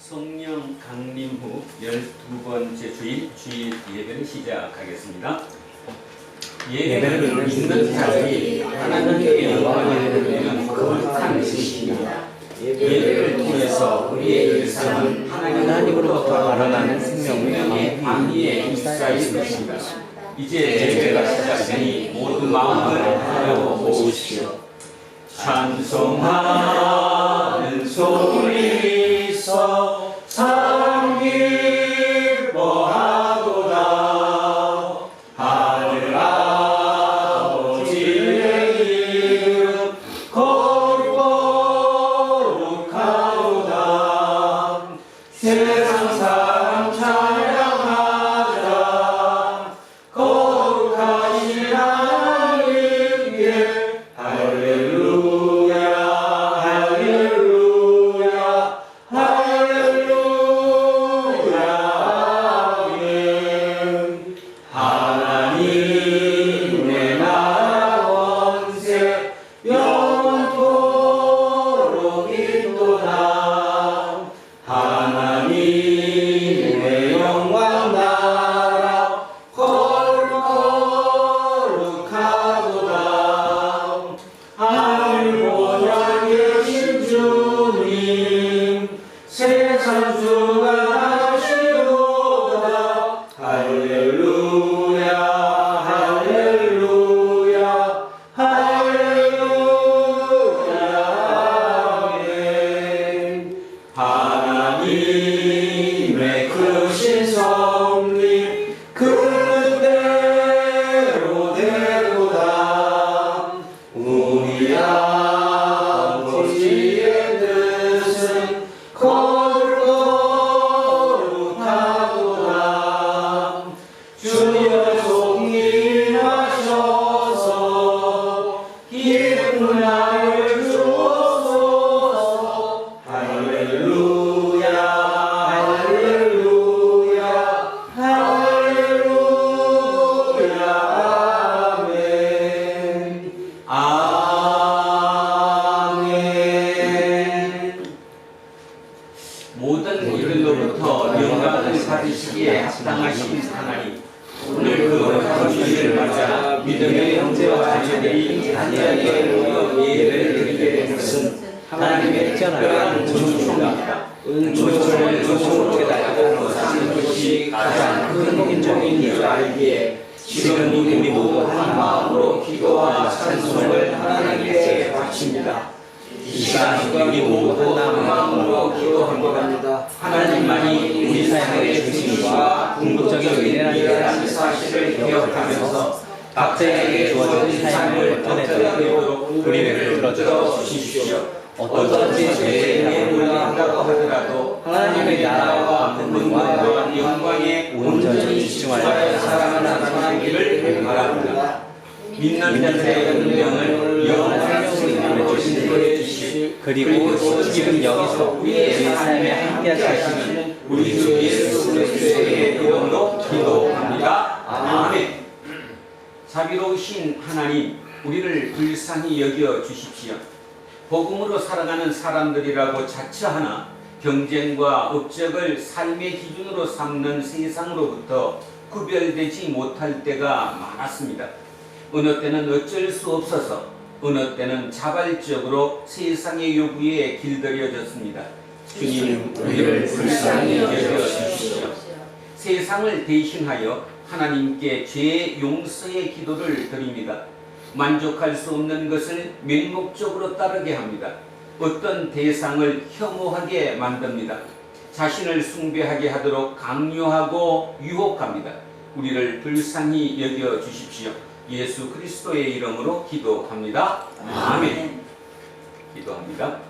성령 강림 후 12번째 주일 예배를 시작하겠습니다. 예배는 믿는 자들이 하나님께 영광을 돌리는 거룩한 의식입니다. 예배를 통해서 우리의 일상은 하나님으로부터 발원하는 생명의 방위에 입사할 것입니다. 이제 예배가 시작되니 모든 마음을 하나로 모으십시오. 찬송하는 소리서 참 기뻐하도다. 하늘 아버지의 이름 거룩하도다. 세상 사람 찬양하자. 거룩하신 하나님께 할렐루야 할렐루야 할렐루야 아멘. 하나님의 나라 원세 영원토록 있도다. 하나님의 영광 나라 거룩하도다. 하늘 보좌 계신 주님 세상 주가 하시도다. 할렐루야 할렐루야 할렐루야 아멘. 하나님의 크신 섭리 그대로 되도다. 우리 아버지의 뜻은 거룩하도다. 주여 속임하셔서 기쁜 날을 주옵소서. 할렐루야 할렐루야 할렐루야 아멘. 아멘. 모든 일들로부터 영광을 받으시기에 합당하신 하나님, 오늘 그 주일을 맞아 믿음의 형제와 자녀들이 단연하게 모여 예배를 드리게 된 것은 하나님의 특별한 은총입니다. 은총을 은총으로 깨닫고 사는 것이 가장 큰 인정인 줄 알기에 지금 우리 모두 한 마음으로 기도와 찬송을 하나님께 바칩니다. 이 시간 우리 모두 한 마음으로 기도합니다. 하나님만이 우리 삶의 중심과 궁극적인 위대한 사실을 기억하면서 각자에게 주어진 삶을 뻗어내도록 우리를 들어줘 주십시오. 어떠한지 죄에 몰려한다고 하더라도 하나님의 나라와 분노와 영광에 온전히 집중하여 살아가는 하나님을 바랍니다. 믿는 자들의 운명을 영원한 생명으로 인도해 주시고 그리고 지금 여기서 우리의 삶에 함께 하시는 우리 주 예수 그리스도의 이름으로 기도합니다. 아멘. 자비로우신 하나님, 우리를 불쌍히 여겨 주십시오. 복음으로 살아가는 사람들이라고 자처하나 경쟁과 업적을 삶의 기준으로 삼는 세상으로부터 구별되지 못할 때가 많았습니다. 어느 때는 어쩔 수 없어서, 어느 때는 자발적으로 세상의 요구에 길들여졌습니다. 주님, 우리를 불쌍히 여겨주십시오. 세상을 대신하여 하나님께 죄 용서의 기도를 드립니다. 만족할 수 없는 것을 맹목적으로 따르게 합니다. 어떤 대상을 혐오하게 만듭니다. 자신을 숭배하게 하도록 강요하고 유혹합니다. 우리를 불쌍히 여겨 주십시오. 예수 그리스도의 이름으로 기도합니다. 아멘. 기도합니다.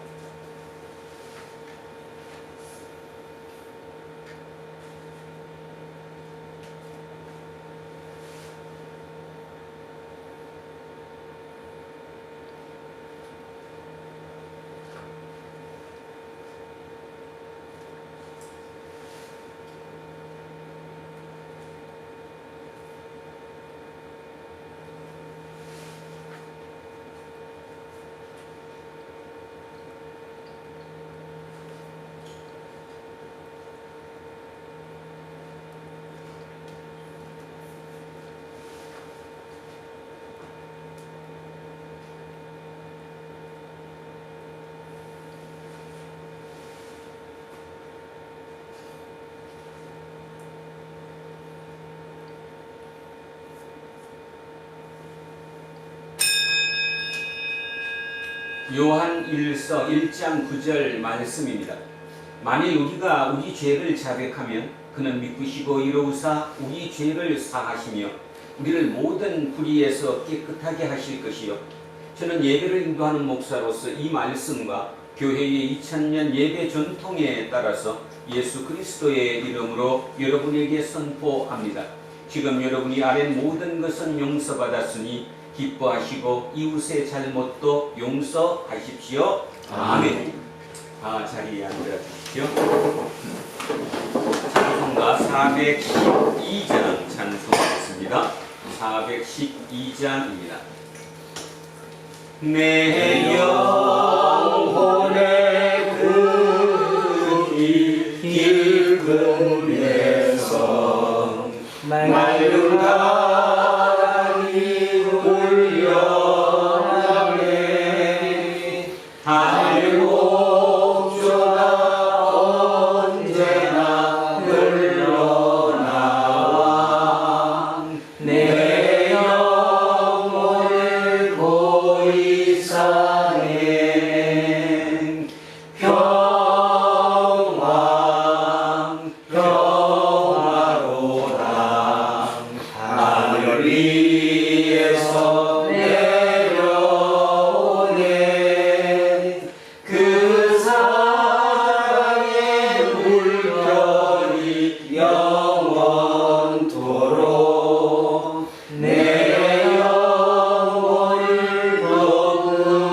요한 1장 9절 말씀입니다. 만일 우리가 우리 죄를 자백하면 그는 믿으시고 이로우사 우리 죄를 사하시며 우리를 모든 불의에서 깨끗하게 하실 것이요. 저는 예배를 인도하는 목사로서 이 말씀과 교회의 2000년 예배 전통에 따라서 예수 그리스도의 이름으로 여러분에게 선포합니다. 지금 여러분이 아는 모든 것은 용서받았으니 기뻐하시고 이웃의 잘못도 용서하십시오. 아멘. 자리에 앉아주십시오. 찬송가 412장 찬송하겠습니다. 412장입니다. 내 영혼의 그 깊은 데서 맑은 강이 울려나네. 하늘 목조가 언제나 흘러나와 내 영혼을 고이 사네. 평화로다. 하늘 위에서 내려오네. 그 사랑의 물결이 영원토록 내 영혼을 거두소서.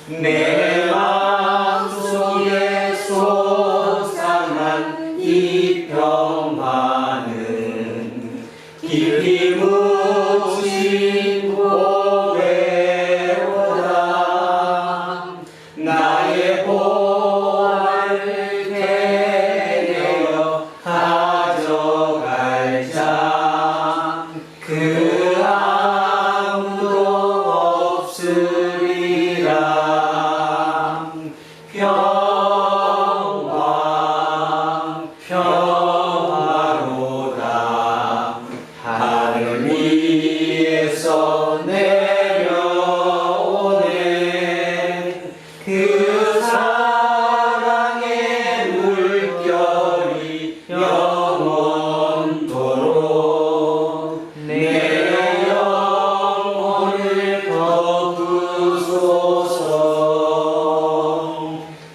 내 마음속에 솟아난 이 평화는 깊이 묻힌 고배로다. 나의 보화를 되려 가져갈 자 그 아무도 없으리라. 평화로다. 하늘 위에서 내려오네. 그 사랑의 물결이 영원토록 내 영혼을 거두소서.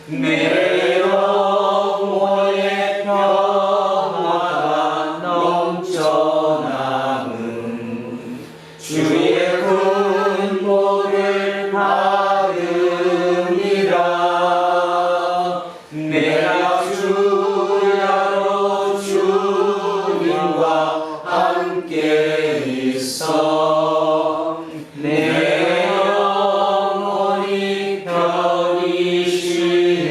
내 영혼의 평화가 넘쳐남은 주의 큰 복을 받으리라. 내가 주야로 주님과 함께 있어 내 영혼이 편히 쉬네.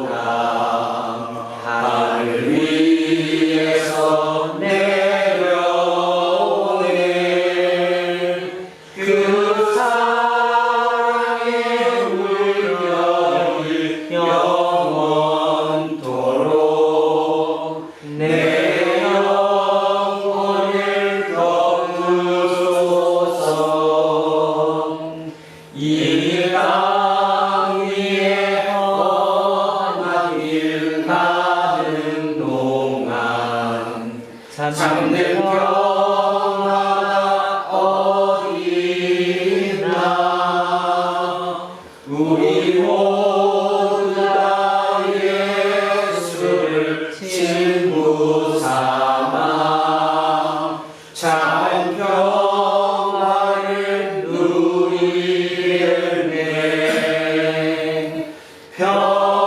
평화로다. 하늘 위에서 내려오네. 그 사랑의 물결이 영원토록 내 영혼을 거두소서. 이 땅 위에 험한 길 가는 동안 참는 평화가 어디 있나. 우리 모두 다 예수를 친구 삼아 참 평화를 누리네. 평화로다.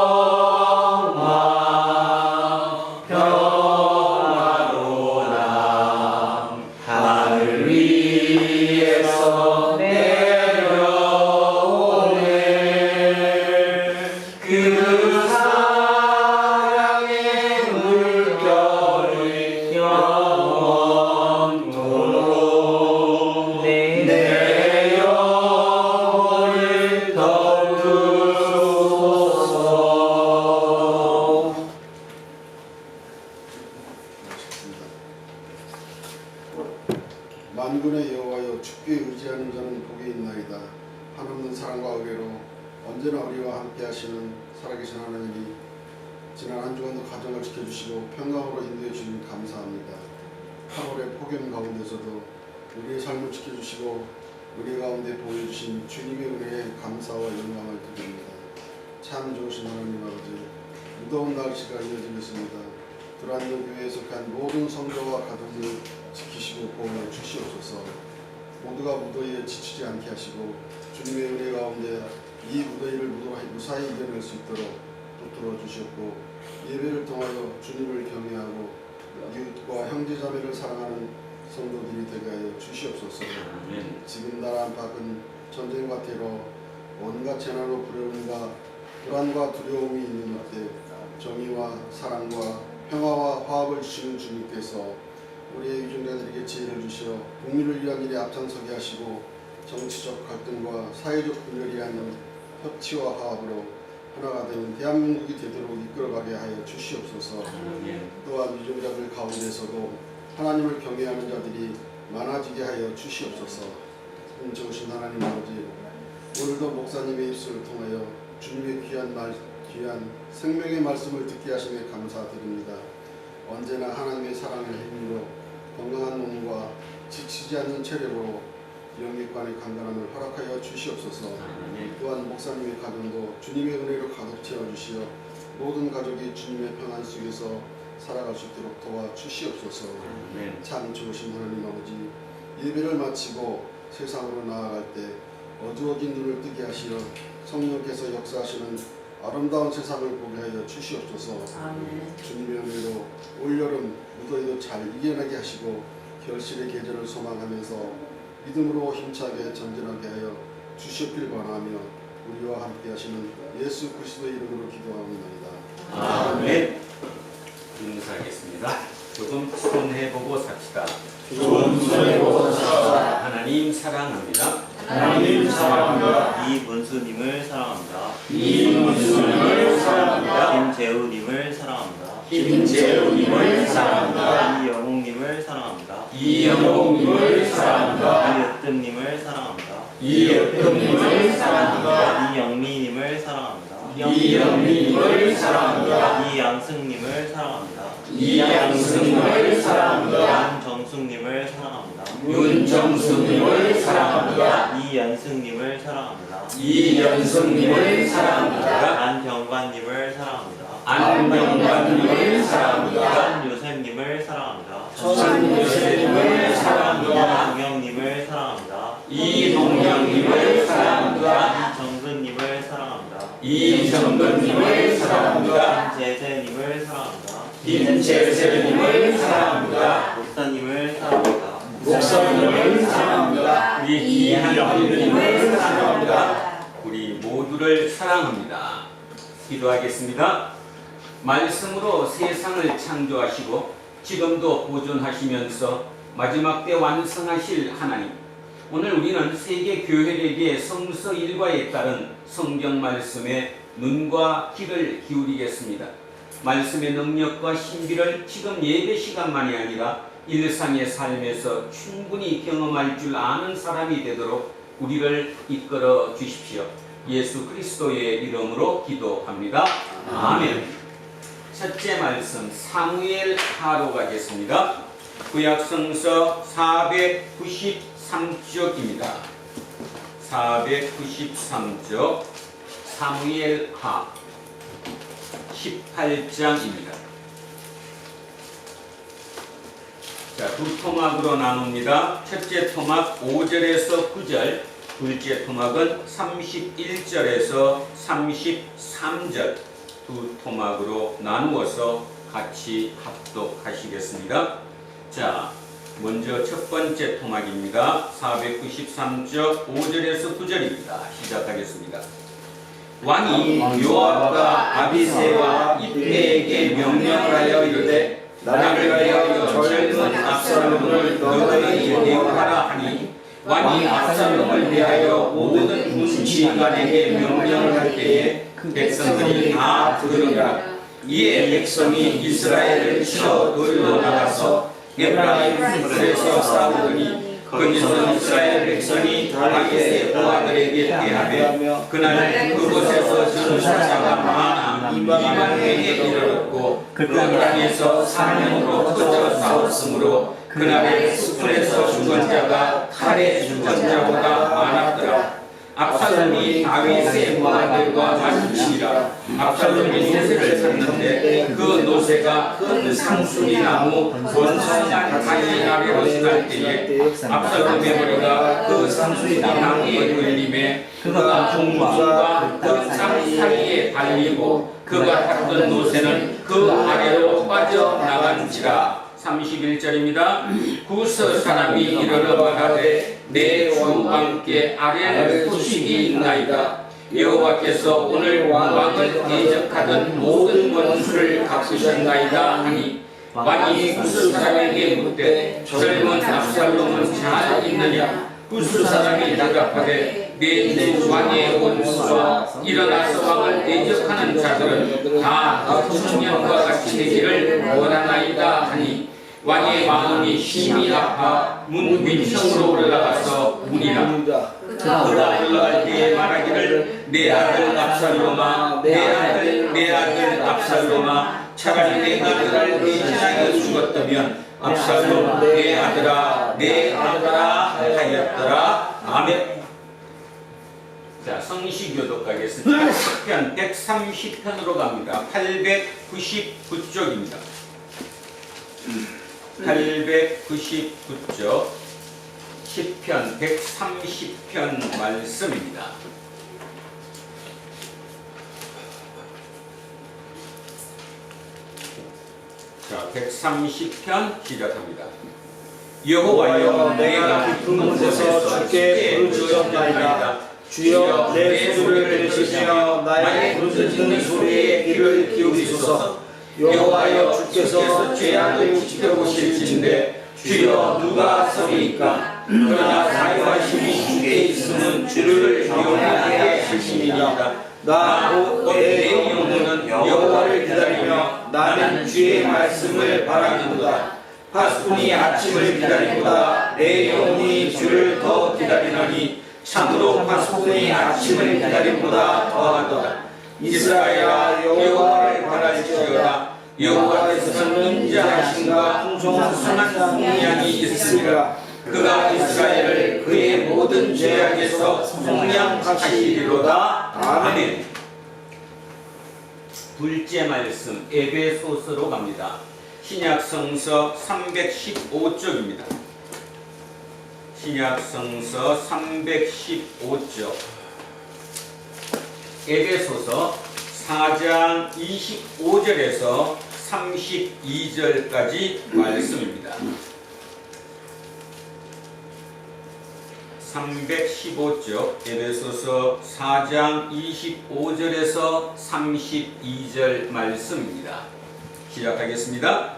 만군의 여호와여 주께 의지하는 자는 복이 있나이다. 한없는 사랑과 의뢰로 언제나 우리와 함께 하시는 살아계신 하나님이 지난 한 주간도 가정을 지켜주시고 평강으로 인도해 주시니 감사합니다. 8월의 폭염 가운데서도 우리의 삶을 지켜주시고 우리 가운데 보여주신 주님의 은혜에 감사와 영광을 드립니다. 참 좋으신 하나님 아버지, 무더운 날씨가 이어지고 있습니다. 두란노 교회에 속한 모든 성도와 가정을 지키시고 보호해 주시옵소서. 모두가 무더위에 지치지 않게 하시고 주님의 은혜 가운데 이 무더위를 무사히 이겨낼 수 있도록 붙들어 주셨고, 예배를 통하여 주님을 경외하고 이웃과 형제자매를 사랑하는 성도들이 되게 하여 주시옵소서. 지금 나라 안팎은 전쟁과 테러, 온갖 재난으로 불효능과 불안과 두려움이 있는 이때 정의와 사랑과 평화와 화합을 주시는 주님께서 우리의 유종자들에게 지혜를 주시어 국민을 위한 일에 앞장서게 하시고 정치적 갈등과 사회적 분열이 아닌 협치와 화합으로 하나가 되는 대한민국이 되도록 이끌어가게 하여 주시옵소서. 또한 유종자들 가운데서도 하나님을 경외하는 자들이 많아지게 하여 주시옵소서. 좋으신 하나님 아버지, 오늘도 목사님의 입술을 통하여 주님의 귀한 생명의 말씀을 듣게 하심에 감사드립니다. 언제나 하나님의 사랑을 힘으로 건강한 몸과 지치지 않는 체력으로 영육간의 강건함을 허락하여 주시옵소서. 또한 목사님의 가정도 주님의 은혜로 가득 채워주시어 모든 가족이 주님의 평안 속에서 살아갈 수 있도록 도와주시옵소서. 참 좋으신 하나님 아버지, 예배를 마치고 세상으로 나아갈 때 어두워진 눈을 뜨게 하시어 성령께서 역사하시는 아름다운 세상을 보게 하여 주시옵소서. 주님의 은혜로 올여름 무더위도 잘 이겨내게 하시고 결실의 계절을 소망하면서 믿음으로 힘차게 전진하게 하여 주시옵길 바라며 우리와 함께 하시는 예수 그리스도의 이름으로 기도합니다. 아멘. 인사하겠습니다. 조금 손해보고 삽시다. 하나님 사랑합니다. 하나님 사랑합니다. 이문수님을 사랑합니다. 이문수님을 사랑합니다. 김재우님을 사랑합니다. 김재우님을 사랑합니다. 이영웅님을 사랑합니다. 이영웅님을 사랑합니다. 이으뜸님을 사랑합니다. 이으뜸님을 사랑합니다. 이영미님을 사랑합니다. 이영미님을 사랑합니다. 이양승님을 사랑합니다. 이양승님을 사랑합니다. 윤정숙님을 사랑합니다. 윤정숙님을 사랑합니다. 이연승님을 사랑합니다. 이연승님을 사랑합니다. 안병관님을 사랑합니다. 안병관님을 사랑합니다. 천요셉님을 사랑합니다. 천요셉님을 사랑합니다. 동영님을 사랑합니다. 이동영님을 사랑합니다. 이정근님을 사랑합니다. 이정근님을 사랑합니다. 김재세님을 사랑합니다. 김재세님을 사랑합니다. 목사님을 사랑합니다. 목사님을 사랑합니다. 우리 이한빈님을 사랑합니다. 우리 모두를 사랑합니다. 기도하겠습니다. 말씀으로 세상을 창조하시고 지금도 보존하시면서 마지막 때 완성하실 하나님, 오늘 우리는 세계 교회에게 성서 일과에 따른 성경 말씀에 눈과 귀를 기울이겠습니다. 말씀의 능력과 신비를 지금 예배 시간만이 아니라 일상의 삶에서 충분히 경험할 줄 아는 사람이 되도록 우리를 이끌어 주십시오. 예수 그리스도의 이름으로 기도합니다. 아멘. 첫째 말씀 사무엘 하로 가겠습니다. 구약성서 493쪽입니다. 493쪽 사무엘 하 18장입니다. 자, 두 토막으로 나눕니다. 첫째 토막 5절에서 9절, 둘째 토막은 31절에서 33절 두 토막으로 나누어서 같이 합독하시겠습니다. 자, 먼저 첫 번째 토막입니다. 493쪽 5절에서 9절입니다. 시작하겠습니다. 왕이 요압과 아비새와 이때에게 명령하여 이르되 나를 위하여 젊은 압살롬을 너희에게 대우하라 하니, 왕이 압살롬을 위하여 모든 군지관에게 명령을 할 때에 백성들이 다 들으니라. 이에 백성이 이스라엘을 쳐 돌려 나가서 에브라임 풀에서 싸우더니 거기서 이스라엘 백성이 다윗의 부하들에게 대하며 그날 그곳에서 전사자가 많아 2만명에 이르렀고 그 땅에서 사면으로 퍼져 싸웠으므로 그날의 수풀에서 죽은 자가 칼에 죽은 자보다 많았더라. 압살롬이 다윗의 부하들과 마주치니라. 압살롬이 노새를 샀는데 그 노새가 큰 상수리 나무 원성한 다리 아래로 지날 때에 압살롬의 머리가 그 상수리 나무에 걸림에 그가 공중과 그 땅 사이에 달리고 그가 탔던 노새는 그 아래로 빠져나간지라. 31절입니다. 구스 사람이 이르러 말하되 내 주왕께 아랠 소식이 있나이다. 여호와께서 오늘 왕을 대적하던 모든 원수를 갚으셨나이다 하니 왕이 구스 사람에게 묻되 젊은 압살롬은 잘 있느냐. 구스 사람이 대답하되 내 주 왕의 원수와 일어나서 왕을 대적하는 자들은 다 그 청년과 같이 되기를 원하나이다 하니 왕의 마음이 심히 아파 문 윗층으로 올라가서 문이라. 그가 올라갈 때에 말하기를 내 아들 압살롬아 내 아들 압살롬아 차라리 내 아들을 대신하여 죽었다면 압살롬 내 아들아 하였더라. 아멘. 자, 성시교독 가겠습니다. 시편 130편으로 갑니다. 899쪽입니다. 899쪽 시편 130편 말씀입니다. 자, 130편 시작합니다. 여호와여 내가 깊은 곳에서 주께 부르짖었나이다. 주여 내 소리를 들으시며 나의 부르짖는 소리에 귀를 기울이소서. 여호와여 주께서 죄악을 지켜보실진데 주여 누가 서리이까. 그러나 사유하심이 주께 있으면 주를 경외하게 하심이니이다. 내 영혼은 여호와를 기다리며 나는 주의 말씀을 바라는도다. 파수꾼이 아침을 기다리보다 내 영혼이 주를 더 기다리나니 참으로 파수꾼이 아침을 기다림보다 더하도다. 이스라엘아 여호와를 바랄지어다. 여호와께서는 인자하심과 풍성한 성량이 있으리라. 그가 이스라엘을 그의 모든 죄악에서 속량하시리로다. 아멘. 둘째 말씀 에베소서로 갑니다. 신약성서 315쪽입니다. 신약성서 315쪽 에베소서 4장 25절에서 32절까지 말씀입니다. 315쪽 에베소서 4장 25절에서 32절 말씀입니다. 시작하겠습니다.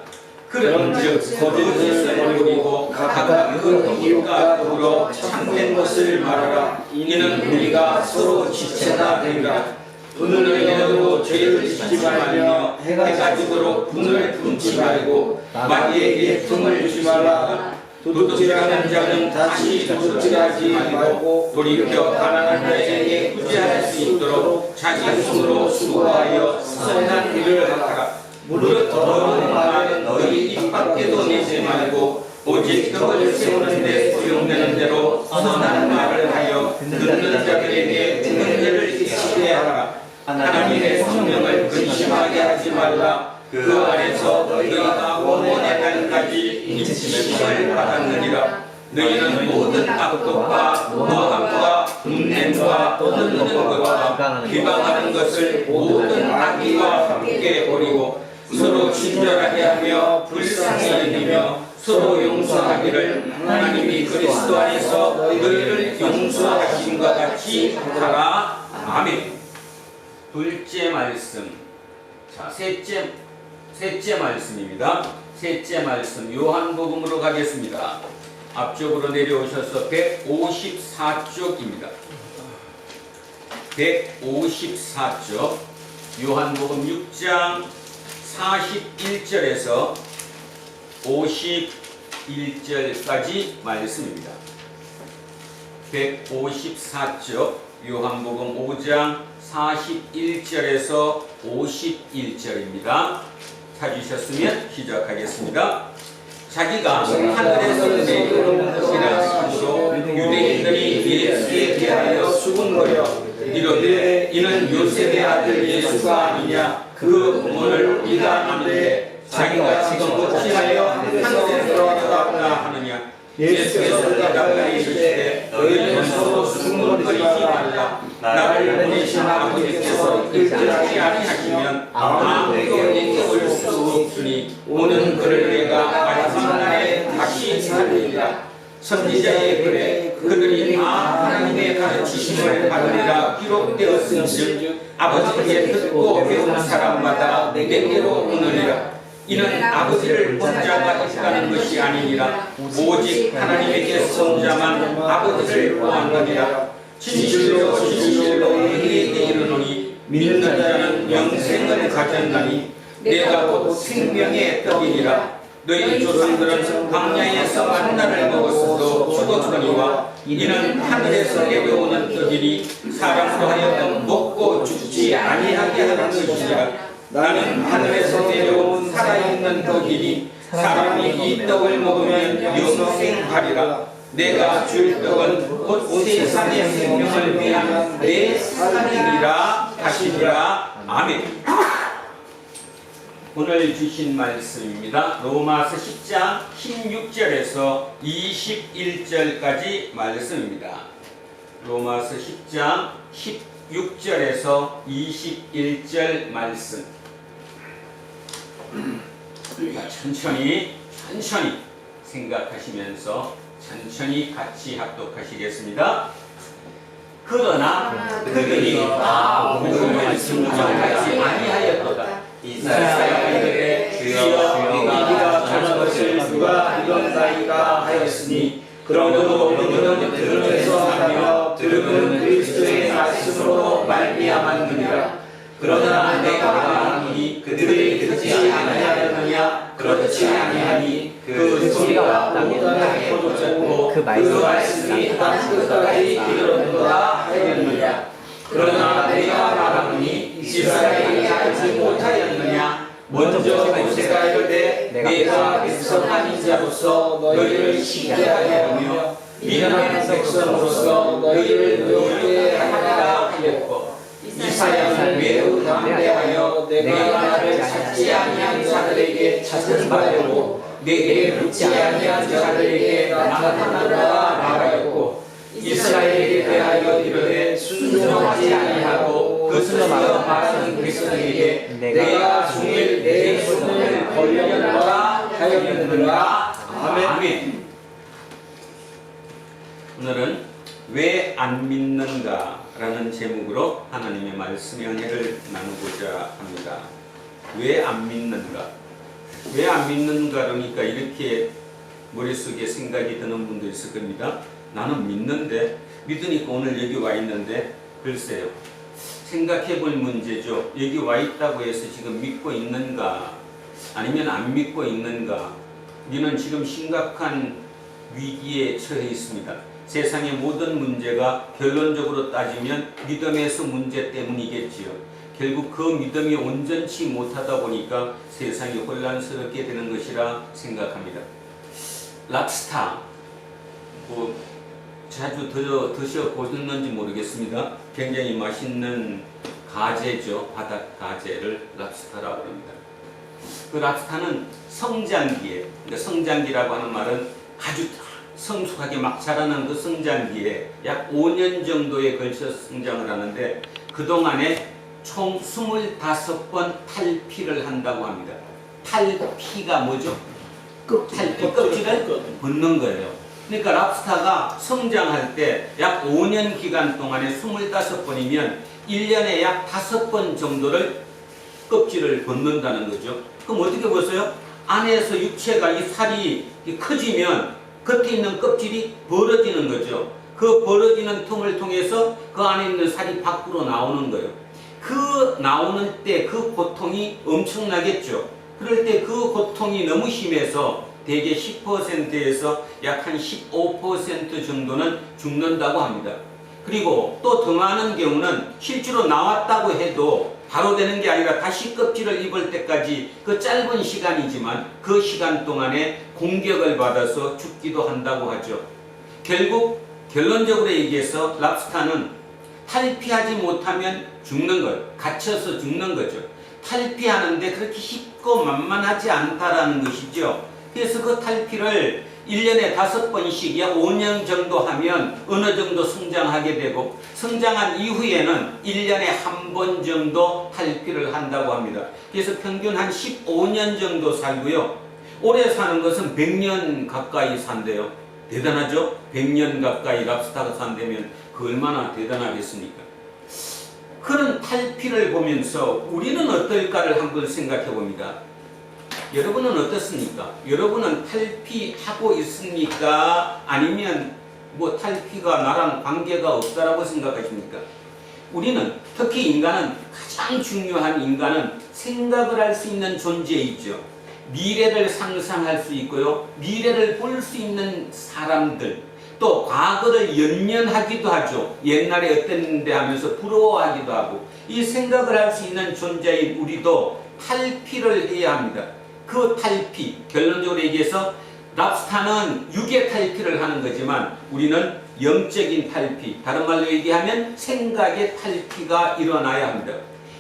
그런즉 거짓을 버리고 각각 그 이웃과 더불어 참된 것을 말하라. 이는 우리가 서로 지체나 되리라. 분을 내어도 죄를 짓지 말며 해가 지도록 분을 품지 말고 마귀에게 틈을 주지 말라. 도둑질하는 자는 다시 도둑질하지 말고 돌이켜 가난한 자에게 구제할 수 있도록 자기 손으로 수고하여 선한 일을 하라. 무릇 더러운 말은 너희 입 밖에도 내지 말고 오직 덕을 세우는 데 소용되는 대로 선한 말을 하여 듣는 자들에게 은혜를 끼치게 하라. 하나님의 성령을 근심하게 하지 말라. 그 안에서 너희가 원원의 날까지 인치심을 받았느니라. 너희는 모든 악독과 모함과 분냄과 떠드는 것과 비방하는 것을 모든 악의와 함께 버리고 서로 친절하게 하며 불쌍히 여기며 서로 용서하기를 하나님이 그리스도 안에서 너희를 용서하심과 같이 하라. 아멘. 둘째 말씀. 자, 셋째 말씀입니다. 셋째 말씀 요한복음으로 가겠습니다. 앞쪽으로 내려오셔서 154쪽입니다. 154쪽 요한복음 6장 41절에서 41절까지 말씀입니다. 154쪽 요한복음 5장 41절에서 51절입니다. 찾으셨으면 시작하겠습니다. 자기가 하늘에서 내려온 것이라 함으로 유대인들이 예수에 대하여 수군거려 이르되 이는 요셉의 아들 예수가 아니냐 그 본을 우리가 아는데 자기가 지금 어찌하여 하늘에서 들어왔다 하느냐. 예수께서 대답하여 이르시되 너희는 서로 수군거리지 말라. 나를 보내신 아버지께서 이끌지 아니하시면 아무도 내게 올 수 없으니 오는 그를 내가 마지막 날에 다시 살리리라. 선지자의 글에 그들이 다 하나님의 가르치심을 받으리라 기록되었은즉 아버지께 듣고 배운 사람마다 내게로 오느니라. 이는 아버지를 본 자가 있다는 것이 아니니라. 오직 하나님에게서 온 자만 아버지를 보았느니라. 진실로 진실로 너희에게 이르노니 믿는 자는 영생을 가졌나니 내가 곧 생명의 떡이니라. 너희 조상들은 광야에서 만나를 먹었어도 죽었거니와 이는 하늘에서 내려오는 떡이니 사람으로 하여금 먹고 죽지 아니하게 하는 것이니라. 나는 하늘에서 내려온 살아있는 떡이니 사람이 이 떡을 먹으면 영생하리라. 내가 줄 떡은 곧 세상의 생명을 위한 내 살이니라 하시니라. 아멘. 오늘 주신 말씀입니다. 로마서 10장 16절에서 21절까지 말씀입니다. 로마서 10장 16절에서 21절 말씀. 천천히 생각하시면서 천천히 같이 합독하시겠습니다. 그러나 그들이 다 복음을 순종하지 아니하였도다. 이사야에게 주여 우리가 전한 것을 누가 이런다이까 하였으니 그러므로 너희는 들음에서 하며 들음은 그리스도의 말씀으로 말미암았느니라. 그러나 내가 말하니 그들이 듣지 아니하였느냐. 그렇지 아니하니 그 소리가 땅에 퍼졌고 그 말씀이 땅 끝까지 이르렀도다 하였느냐. 그러나 내가 말하니 이스라엘이 알지 못하였느냐. 먼저 모세가 이르되 내가 백성한 자로서 너희를 시기하게 하며 미련한 백성으로서 너희를 노게 하리라 하였고 이사야는 매우 담대하여 내가 나를 찾지 아니한 자들에게 찾은 바대로 내게 묻지 아니한 자들에게 나타나라 말하였고 이스라엘에 대하여 이르되 순종하지 아니하고 그것을 말하는 백성에게 내가 중일 내 손을 벌려라 하였느니라. 아멘. 오늘은 왜 안 믿는가 라는 제목으로 하나님의 말씀의 은혜를 나누고자 합니다. 왜 안 믿는가? 왜 안 믿는가 그러니까 이렇게 머릿속에 생각이 드는 분도 있을 겁니다. 나는 믿는데, 믿으니까 오늘 여기 와 있는데 글쎄요. 생각해 볼 문제죠. 여기 와 있다고 해서 지금 믿고 있는가 아니면 안 믿고 있는가. 우리는 지금 심각한 위기에 처해 있습니다. 세상의 모든 문제가 결론적으로 따지면 믿음에서 문제 때문이겠지요. 결국 그 믿음이 온전치 못하다 보니까 세상이 혼란스럽게 되는 것이라 생각합니다. 랍스타, 자주 드셔보셨는지 모르겠습니다. 굉장히 맛있는 가재죠. 바닥 가재를 랍스타라고 합니다. 그 랍스타는 성장기에, 그러니까 성장기라고 하는 말은 아주 성숙하게 막 자라는 그 성장기에 약 5년 정도에 걸쳐 성장을 하는데 그동안에 총 25번 탈피를 한다고 합니다. 탈피가 뭐죠? 껍질을 벗는 거예요. 그러니까 랍스타가 성장할 때 약 5년 기간 동안에 25번이면 1년에 약 5번 정도를 껍질을 벗는다는 거죠. 그럼 어떻게 보세요? 안에서 육체가 이 살이 커지면 겉에 있는 껍질이 벌어지는 거죠. 그 벌어지는 틈을 통해서 그 안에 있는 살이 밖으로 나오는 거예요. 그 나오는 때 그 고통이 엄청나겠죠. 그럴 때 그 고통이 너무 심해서 대개 10%에서 약 한 15% 정도는 죽는다고 합니다. 그리고 또 더 많은 경우는 실제로 나왔다고 해도 바로 되는 게 아니라 다시 껍질을 입을 때까지 그 짧은 시간이지만 그 시간 동안에 공격을 받아서 죽기도 한다고 하죠. 결국 결론적으로 얘기해서 랍스타는 탈피하지 못하면 죽는 것, 갇혀서 죽는 거죠. 탈피하는데 그렇게 쉽고 만만하지 않다라는 것이죠. 그래서 그 탈피를 1년에 5번씩 약 5년 정도 하면 어느 정도 성장하게 되고, 성장한 이후에는 1년에 한 번 정도 탈피를 한다고 합니다. 그래서 평균 한 15년 정도 살고요. 오래 사는 것은 100년 가까이 산대요. 대단하죠? 100년 가까이 랍스타가 산다면 그 얼마나 대단하겠습니까? 그런 탈피를 보면서 우리는 어떨까를 한번 생각해 봅니다. 여러분은 어떻습니까? 여러분은 탈피하고 있습니까? 아니면 뭐 탈피가 나랑 관계가 없다라고 생각하십니까? 우리는, 특히 인간은, 가장 중요한 인간은 생각을 할 수 있는 존재이죠. 미래를 상상할 수 있고요. 미래를 볼 수 있는 사람들, 또 과거를 연연하기도 하죠. 옛날에 어땠는데 하면서 부러워하기도 하고, 이 생각을 할 수 있는 존재인 우리도 탈피를 해야 합니다. 그 탈피, 결론적으로 얘기해서 랍스타는 육의 탈피를 하는 거지만 우리는 영적인 탈피, 다른 말로 얘기하면 생각의 탈피가 일어나야 합니다.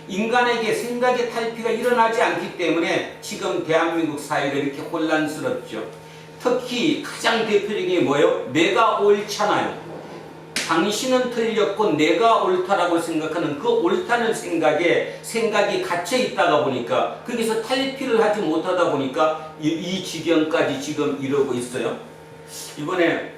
인간에게 생각의 탈피가 일어나지 않기 때문에 지금 대한민국 사회가 이렇게 혼란스럽죠. 특히 가장 대표적인 게 뭐예요? 내가 옳잖아요. 당신은 틀렸고 내가 옳다라고 생각하는 그 옳다는 생각에 생각이 갇혀 있다가 보니까 거기서 탈피를 하지 못하다 보니까 이 지경까지 지금 이러고 있어요. 이번에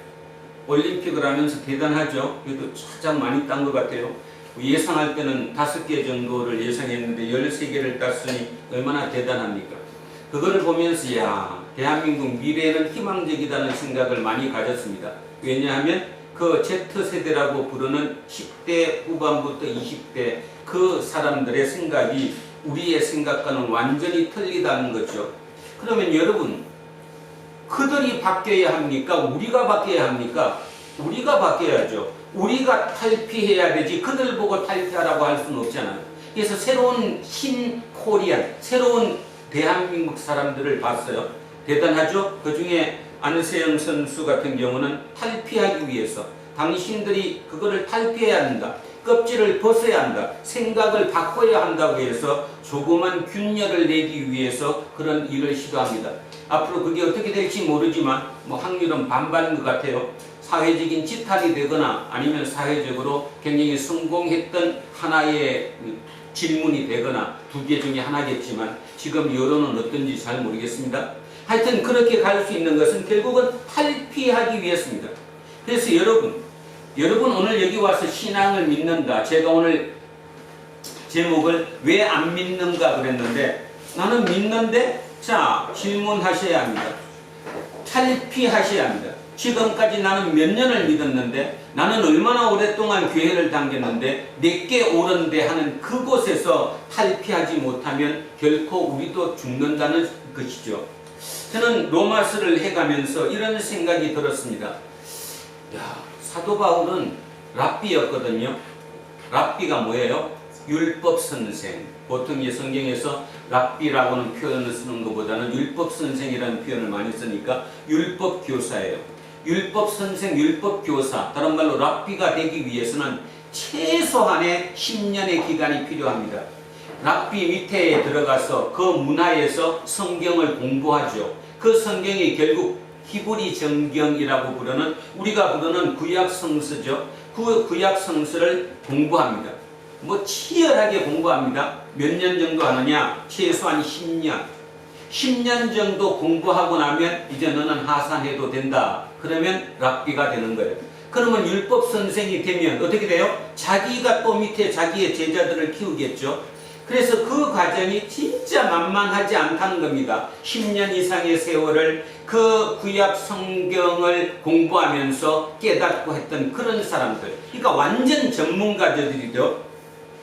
올림픽을 하면서 대단하죠. 그래도 가장 많이 딴 것 같아요. 예상할 때는 5개 정도를 예상했는데 13개를 땄으니 얼마나 대단합니까? 그거를 보면서 야, 대한민국 미래는 희망적이다는 생각을 많이 가졌습니다. 왜냐하면 그 Z세대라고 부르는 10대 후반부터 20대 그 사람들의 생각이 우리의 생각과는 완전히 틀리다는 거죠. 그러면 여러분, 그들이 바뀌어야 합니까? 우리가 바뀌어야 합니까? 우리가 바뀌어야죠. 우리가 탈피해야 되지 그들 보고 탈피하라고 할 수는 없잖아요. 그래서 새로운 신코리안, 새로운 대한민국 사람들을 봤어요. 대단하죠? 그 중에 안세영 선수 같은 경우는 탈피하기 위해서 당신들이 그거를 탈피해야 한다. 껍질을 벗어야 한다. 생각을 바꿔야 한다고 해서 조그만 균열을 내기 위해서 그런 일을 시도합니다. 앞으로 그게 어떻게 될지 모르지만 뭐 확률은 반반인 것 같아요. 사회적인 지탈이 되거나 아니면 사회적으로 굉장히 성공했던 하나의 질문이 되거나 두 개 중에 하나겠지만 지금 여론은 어떤지 잘 모르겠습니다. 하여튼 그렇게 갈 수 있는 것은 결국은 탈피하기 위해서입니다. 그래서 여러분 오늘 여기 와서 신앙을 믿는다. 제가 오늘 제목을 왜 안 믿는가 그랬는데 나는 믿는데 자 질문하셔야 합니다. 탈피하셔야 합니다. 지금까지 나는 몇 년을 믿었는데 나는 얼마나 오랫동안 교회를 다녔는데 내게 옳은데 하는 그곳에서 탈피하지 못하면 결코 우리도 죽는다는 것이죠. 저는 로마서를 해가면서 이런 생각이 들었습니다. 야, 사도 바울은 랍비였거든요. 랍비가 뭐예요? 율법 선생. 보통 이 성경에서 랍비라고는 표현을 쓰는 것보다는 율법 선생이라는 표현을 많이 쓰니까 율법 교사예요. 율법 선생, 율법 교사, 다른 말로 랍비가 되기 위해서는 최소한의 10년의 기간이 필요합니다. 랍비 밑에 들어가서 그 문화에서 성경을 공부하죠. 그 성경이 결국 히브리 정경이라고 부르는, 우리가 부르는 구약 성서죠. 그 구약 성서를 공부합니다. 뭐 치열하게 공부합니다. 몇 년 정도 하느냐? 최소한 10년. 10년 정도 공부하고 나면 이제 너는 하산해도 된다. 그러면 랍비가 되는 거예요. 그러면 율법 선생이 되면 어떻게 돼요? 자기가 또 밑에 자기의 제자들을 키우겠죠. 그래서 그 과정이 진짜 만만하지 않다는 겁니다. 10년 이상의 세월을 그 구약 성경을 공부하면서 깨닫고 했던 그런 사람들. 그러니까 완전 전문가들이죠.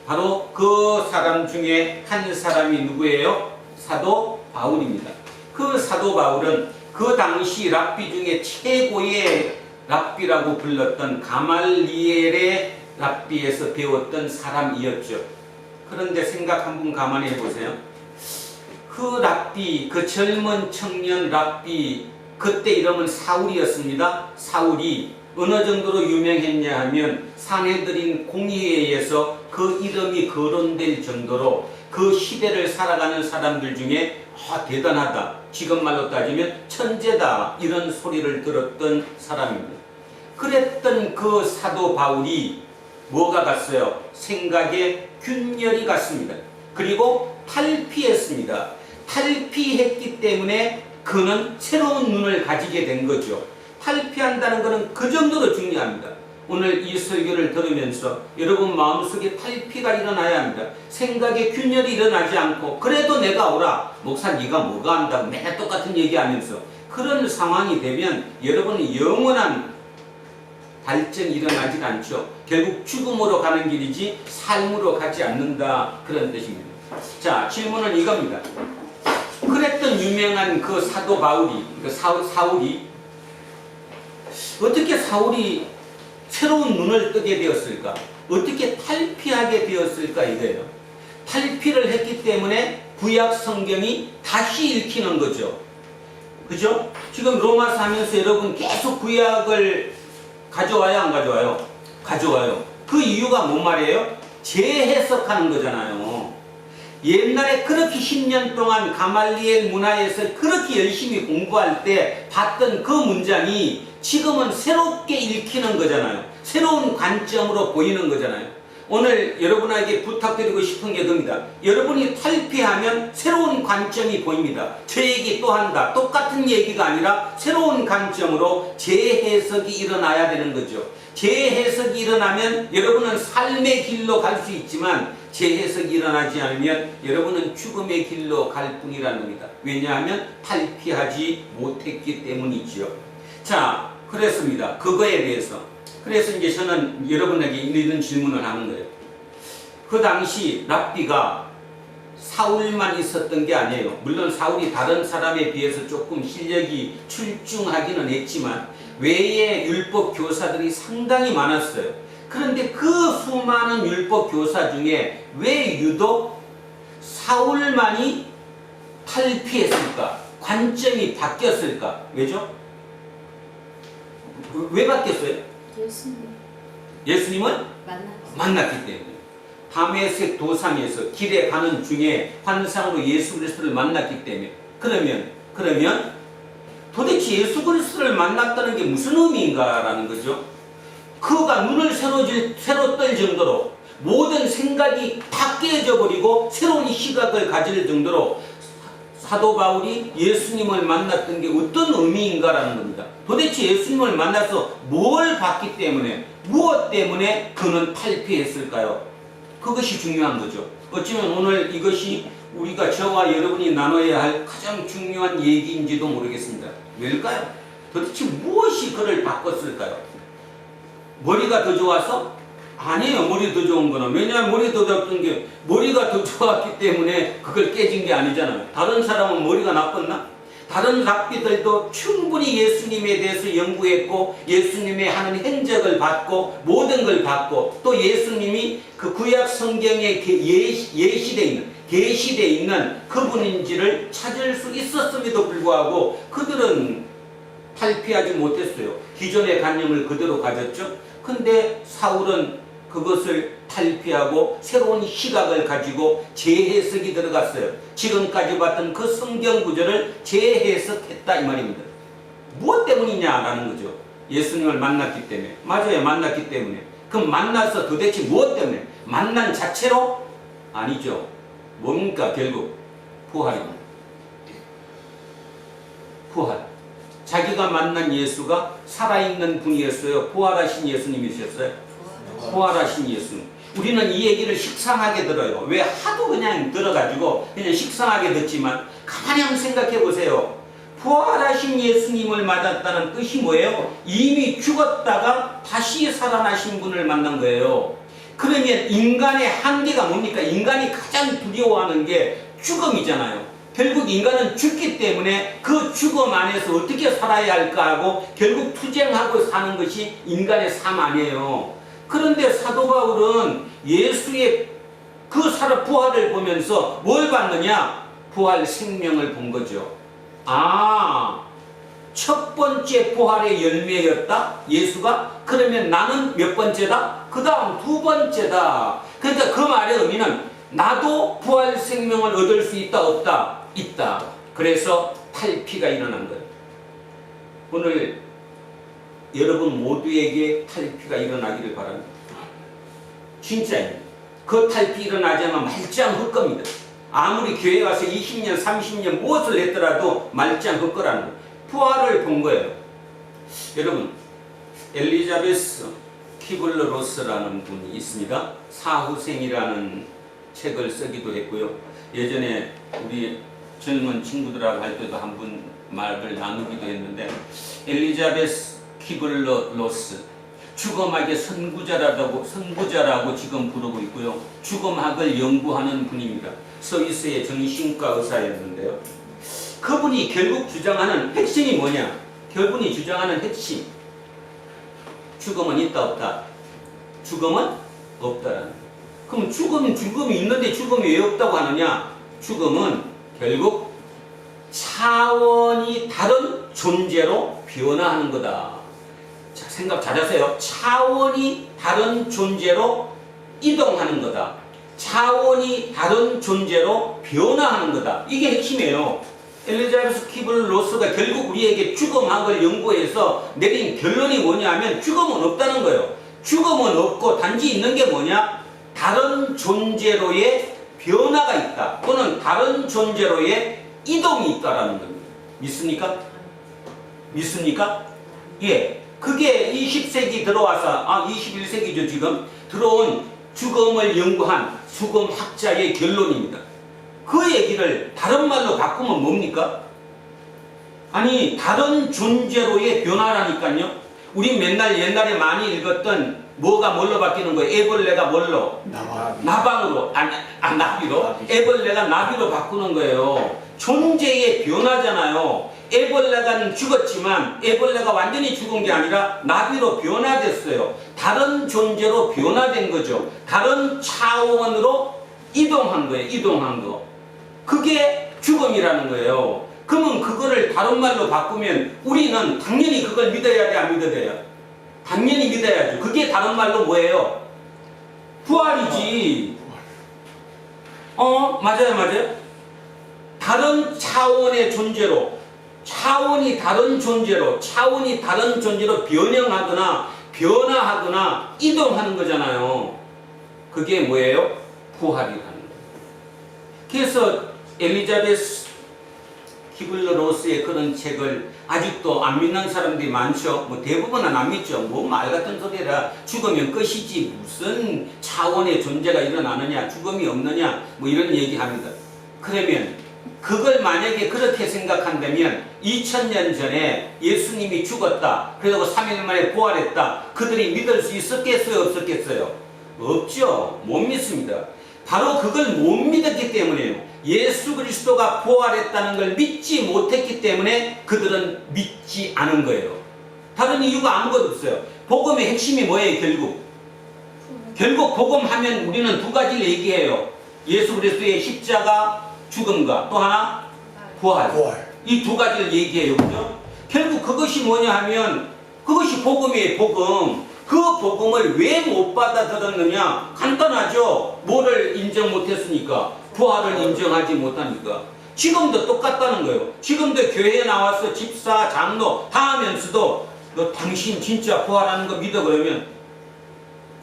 바로 그 사람 중에 한 사람이 누구예요? 사도 바울입니다. 그 사도 바울은 그 당시 랍비 중에 최고의 랍비라고 불렀던 가말리엘의 랍비에서 배웠던 사람이었죠. 그런데 생각 한번 가만히 해보세요. 그 랍비, 그 젊은 청년 랍비, 그때 이름은 사울이었습니다. 사울이 어느 정도로 유명했냐 하면 산헤드린 공의회에서 그 이름이 거론될 정도로 그 시대를 살아가는 사람들 중에 대단하다, 지금 말로 따지면 천재다, 이런 소리를 들었던 사람입니다. 그랬던 그 사도 바울이 뭐가 갔어요? 생각에 균열이 갔습니다. 그리고 탈피했습니다. 탈피했기 때문에 그는 새로운 눈을 가지게 된 거죠. 탈피한다는 것은 그 정도로 중요합니다. 오늘 이 설교를 들으면서 여러분 마음속에 탈피가 일어나야 합니다. 생각에 균열이 일어나지 않고 그래도 내가 오라, 목사 네가 뭐가 한다고 맨날 똑같은 얘기하면서 그런 상황이 되면 여러분은 영원한 발전이 일어나지 않죠. 결국 죽음으로 가는 길이지 삶으로 가지 않는다, 그런 뜻입니다. 자, 질문은 이겁니다. 그랬던 유명한 그 사도 바울이, 그 사울이 어떻게 사울이 새로운 눈을 뜨게 되었을까? 어떻게 탈피하게 되었을까 이거예요. 탈피를 했기 때문에 구약 성경이 다시 읽히는 거죠. 그죠? 지금 로마서 하면서 여러분 계속 구약을 가져와요, 안 가져와요? 가져와요. 그 이유가 뭔 말이에요? 재해석하는 거잖아요. 옛날에 그렇게 10년 동안 가말리엘 문화에서 그렇게 열심히 공부할 때 봤던 그 문장이 지금은 새롭게 읽히는 거잖아요. 새로운 관점으로 보이는 거잖아요. 오늘 여러분에게 부탁드리고 싶은 게 겁니다. 여러분이 탈피하면 새로운 관점이 보입니다. 저 얘기 또 한다. 똑같은 얘기가 아니라 새로운 관점으로 재해석이 일어나야 되는 거죠. 재해석이 일어나면 여러분은 삶의 길로 갈 수 있지만 재해석이 일어나지 않으면 여러분은 죽음의 길로 갈 뿐이라는 겁니다. 왜냐하면 탈피하지 못했기 때문이지요. 자, 그랬습니다. 그거에 대해서. 그래서 이제 저는 여러분에게 이런 질문을 하는 거예요. 그 당시 랍비가 사울만 있었던 게 아니에요. 물론 사울이 다른 사람에 비해서 조금 실력이 출중하기는 했지만 외에 율법 교사들이 상당히 많았어요. 그런데 그 수많은 율법 교사 중에 왜 유독 사울만이 탈피했을까? 관점이 바뀌었을까? 왜죠? 왜 바뀌었어요? 예수님을 만났기 때문에. 다메섹 도상에서 길에 가는 중에 환상으로 예수 그리스도를 만났기 때문에. 그러면 도대체 예수 그리스도를 만났다는 게 무슨 의미인가라는 거죠. 그가 눈을 새로 뜰 정도로 모든 생각이 다 깨져 버리고 새로운 시각을 가질 정도로 사도 바울이 예수님을 만났던 게 어떤 의미인가라는 겁니다. 도대체 예수님을 만나서 뭘 봤기 때문에, 무엇 때문에 그는 탈피했을까요? 그것이 중요한 거죠. 어쩌면 오늘 이것이 우리가 저와 여러분이 나눠야 할 가장 중요한 얘기인지도 모르겠습니다. 왜일까요? 도대체 무엇이 그를 바꿨을까요? 머리가 더 좋아서? 아니에요. 머리 더 좋은 거는. 왜냐하면 머리 더 좋았던 게 머리가 더 좋았기 때문에 그걸 깨진 게 아니잖아요. 다른 사람은 머리가 나빴나? 다른 랍비들도 충분히 예수님에 대해서 연구했고 예수님의 하는 행적을 봤고 모든 걸 봤고 또 예수님이 그 구약 성경에 계시되어 있는 그분인지를 찾을 수 있었음에도 불구하고 그들은 탈피하지 못했어요. 기존의 관념을 그대로 가졌죠. 근데 사울은 그것을 탈피하고 새로운 시각을 가지고 재해석이 들어갔어요. 지금까지 봤던 그 성경 구절을 재해석했다 이 말입니다. 무엇 때문이냐라는 거죠. 예수님을 만났기 때문에. 맞아요. 만났기 때문에. 그럼 만나서 도대체 무엇 때문에? 만난 자체로? 아니죠. 뭡니까? 결국 부활입니다. 부활. 자기가 만난 예수가 살아있는 분이었어요? 부활하신 예수님이셨어요? 부활하신 예수. 우리는 이 얘기를 식상하게 들어요. 왜? 하도 그냥 들어가지고 그냥 식상하게 듣지만 가만히 한번 생각해 보세요. 부활하신 예수님을 맞았다는 뜻이 뭐예요? 이미 죽었다가 다시 살아나신 분을 만난 거예요. 그러면 인간의 한계가 뭡니까? 인간이 가장 두려워하는 게 죽음이잖아요. 결국 인간은 죽기 때문에 그 죽음 안에서 어떻게 살아야 할까 하고 결국 투쟁하고 사는 것이 인간의 삶 아니에요. 그런데 사도 바울은 예수의 그 부활을 보면서 뭘 봤느냐? 부활 생명을 본 거죠. 첫 번째 부활의 열매였다? 예수가? 그러면 나는 몇 번째다? 그 다음 두 번째다. 그러니까 그 말의 의미는 나도 부활 생명을 얻을 수 있다, 없다? 있다. 그래서 탈피가 일어난 거예요. 오늘 여러분 모두에게 탈피가 일어나기를 바랍니다. 진짜입니다. 그 탈피 일어나지 않으면 말짱 할 겁니다. 아무리 교회 와서 20년, 30년 무엇을 했더라도 말짱 할 거라는 거예요. 부활을 본 거예요. 여러분, 엘리자베스 키블러-로스라는 분이 있습니다. 사후생이라는 책을 쓰기도 했고요. 예전에 우리 젊은 친구들하고 할 때도 한 분 말을 나누기도 했는데, 엘리자베스 키블러-로스, 죽음학의 선구자라고 지금 부르고 있고요. 죽음학을 연구하는 분입니다. 스위스의 정신과 의사였는데요. 그분이 결국 주장하는 핵심이 뭐냐? 그분이 주장하는 핵심. 죽음은 있다, 없다? 죽음은 없다라는 거예요. 그럼 죽음이 있는데 죽음이 왜 없다고 하느냐? 죽음은 결국 차원이 다른 존재로 변화하는 거다. 자, 생각 잘하세요. 차원이 다른 존재로 이동하는 거다. 차원이 다른 존재로 변화하는 거다. 이게 핵심이에요. 엘리자베스 키블러-로스가 결국 우리에게 죽음학을 연구해서 내린 결론이 뭐냐면 죽음은 없다는 거예요. 죽음은 없고 단지 있는 게 뭐냐? 다른 존재로의 변화가 있다. 또는 다른 존재로의 이동이 있다라는 겁니다. 믿습니까? 믿습니까? 예. 그게 20세기 들어와서 21세기죠 지금 들어온 죽음을 연구한 죽음학자의 결론입니다. 그 얘기를 다른 말로 바꾸면 뭡니까? 아니 다른 존재로의 변화라니까요. 우리 맨날 옛날에 많이 읽었던 뭐가 뭘로 바뀌는 거예요? 애벌레가 뭘로? 나방으로 나비로? 애벌레가 나비로 바꾸는 거예요. 존재의 변화잖아요. 애벌레가 죽었지만 애벌레가 완전히 죽은 게 아니라 나비로 변화됐어요. 다른 존재로 변화된 거죠. 다른 차원으로 이동한 거예요. 이동한 거. 그게 죽음이라는 거예요. 그러면 그거를 다른 말로 바꾸면 우리는 당연히 그걸 믿어야 돼, 안 믿어야 돼요? 당연히 믿어야죠. 그게 다른 말로 뭐예요? 부활이지. 맞아요. 다른 차원의 존재로, 차원이 다른 존재로 변형하거나 변화하거나 이동하는 거잖아요. 그게 뭐예요? 부활이라는 거예요. 그래서 엘리자베스 키블러-로스의 그런 책을 아직도 안 믿는 사람들이 많죠. 대부분은 안 믿죠. 말 같은 소리라. 죽으면 끝이지 무슨 차원의 존재가 일어나느냐, 죽음이 없느냐, 이런 얘기합니다. 그러면 그걸 만약에 그렇게 생각한다면 2000년 전에 예수님이 죽었다, 그리고 3일 만에 부활했다, 그들이 믿을 수 있었겠어요, 없었겠어요? 없죠. 못 믿습니다. 바로 그걸 못 믿었기 때문에요. 예수 그리스도가 부활했다는 걸 믿지 못했기 때문에 그들은 믿지 않은 거예요. 다른 이유가 아무것도 없어요. 복음의 핵심이 뭐예요? 결국 복음하면 우리는 두 가지를 얘기해요. 예수 그리스도의 십자가 죽음과 또 하나 부활. 이 두 가지를 얘기해요. 그죠? 결국 그것이 뭐냐 하면 그것이 복음이에요. 복음. 그 복음을 왜 못 받아들였느냐? 간단하죠. 뭐를 인정 못했으니까? 부활을 인정하지 못하니까. 지금도 똑같다는 거예요. 지금도 교회에 나와서 집사, 장로 다 하면서도 너 당신 진짜 부활하는 거 믿어 그러면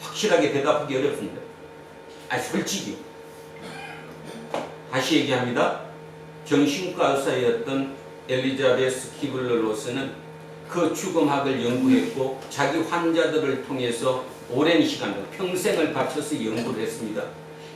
확실하게 대답하기 어렵습니다. 솔직히. 다시 얘기합니다. 정신과 의사였던 엘리자베스 키블러-로스는 그 죽음학을 연구했고 자기 환자들을 통해서 오랜 시간, 평생을 바쳐서 연구를 했습니다.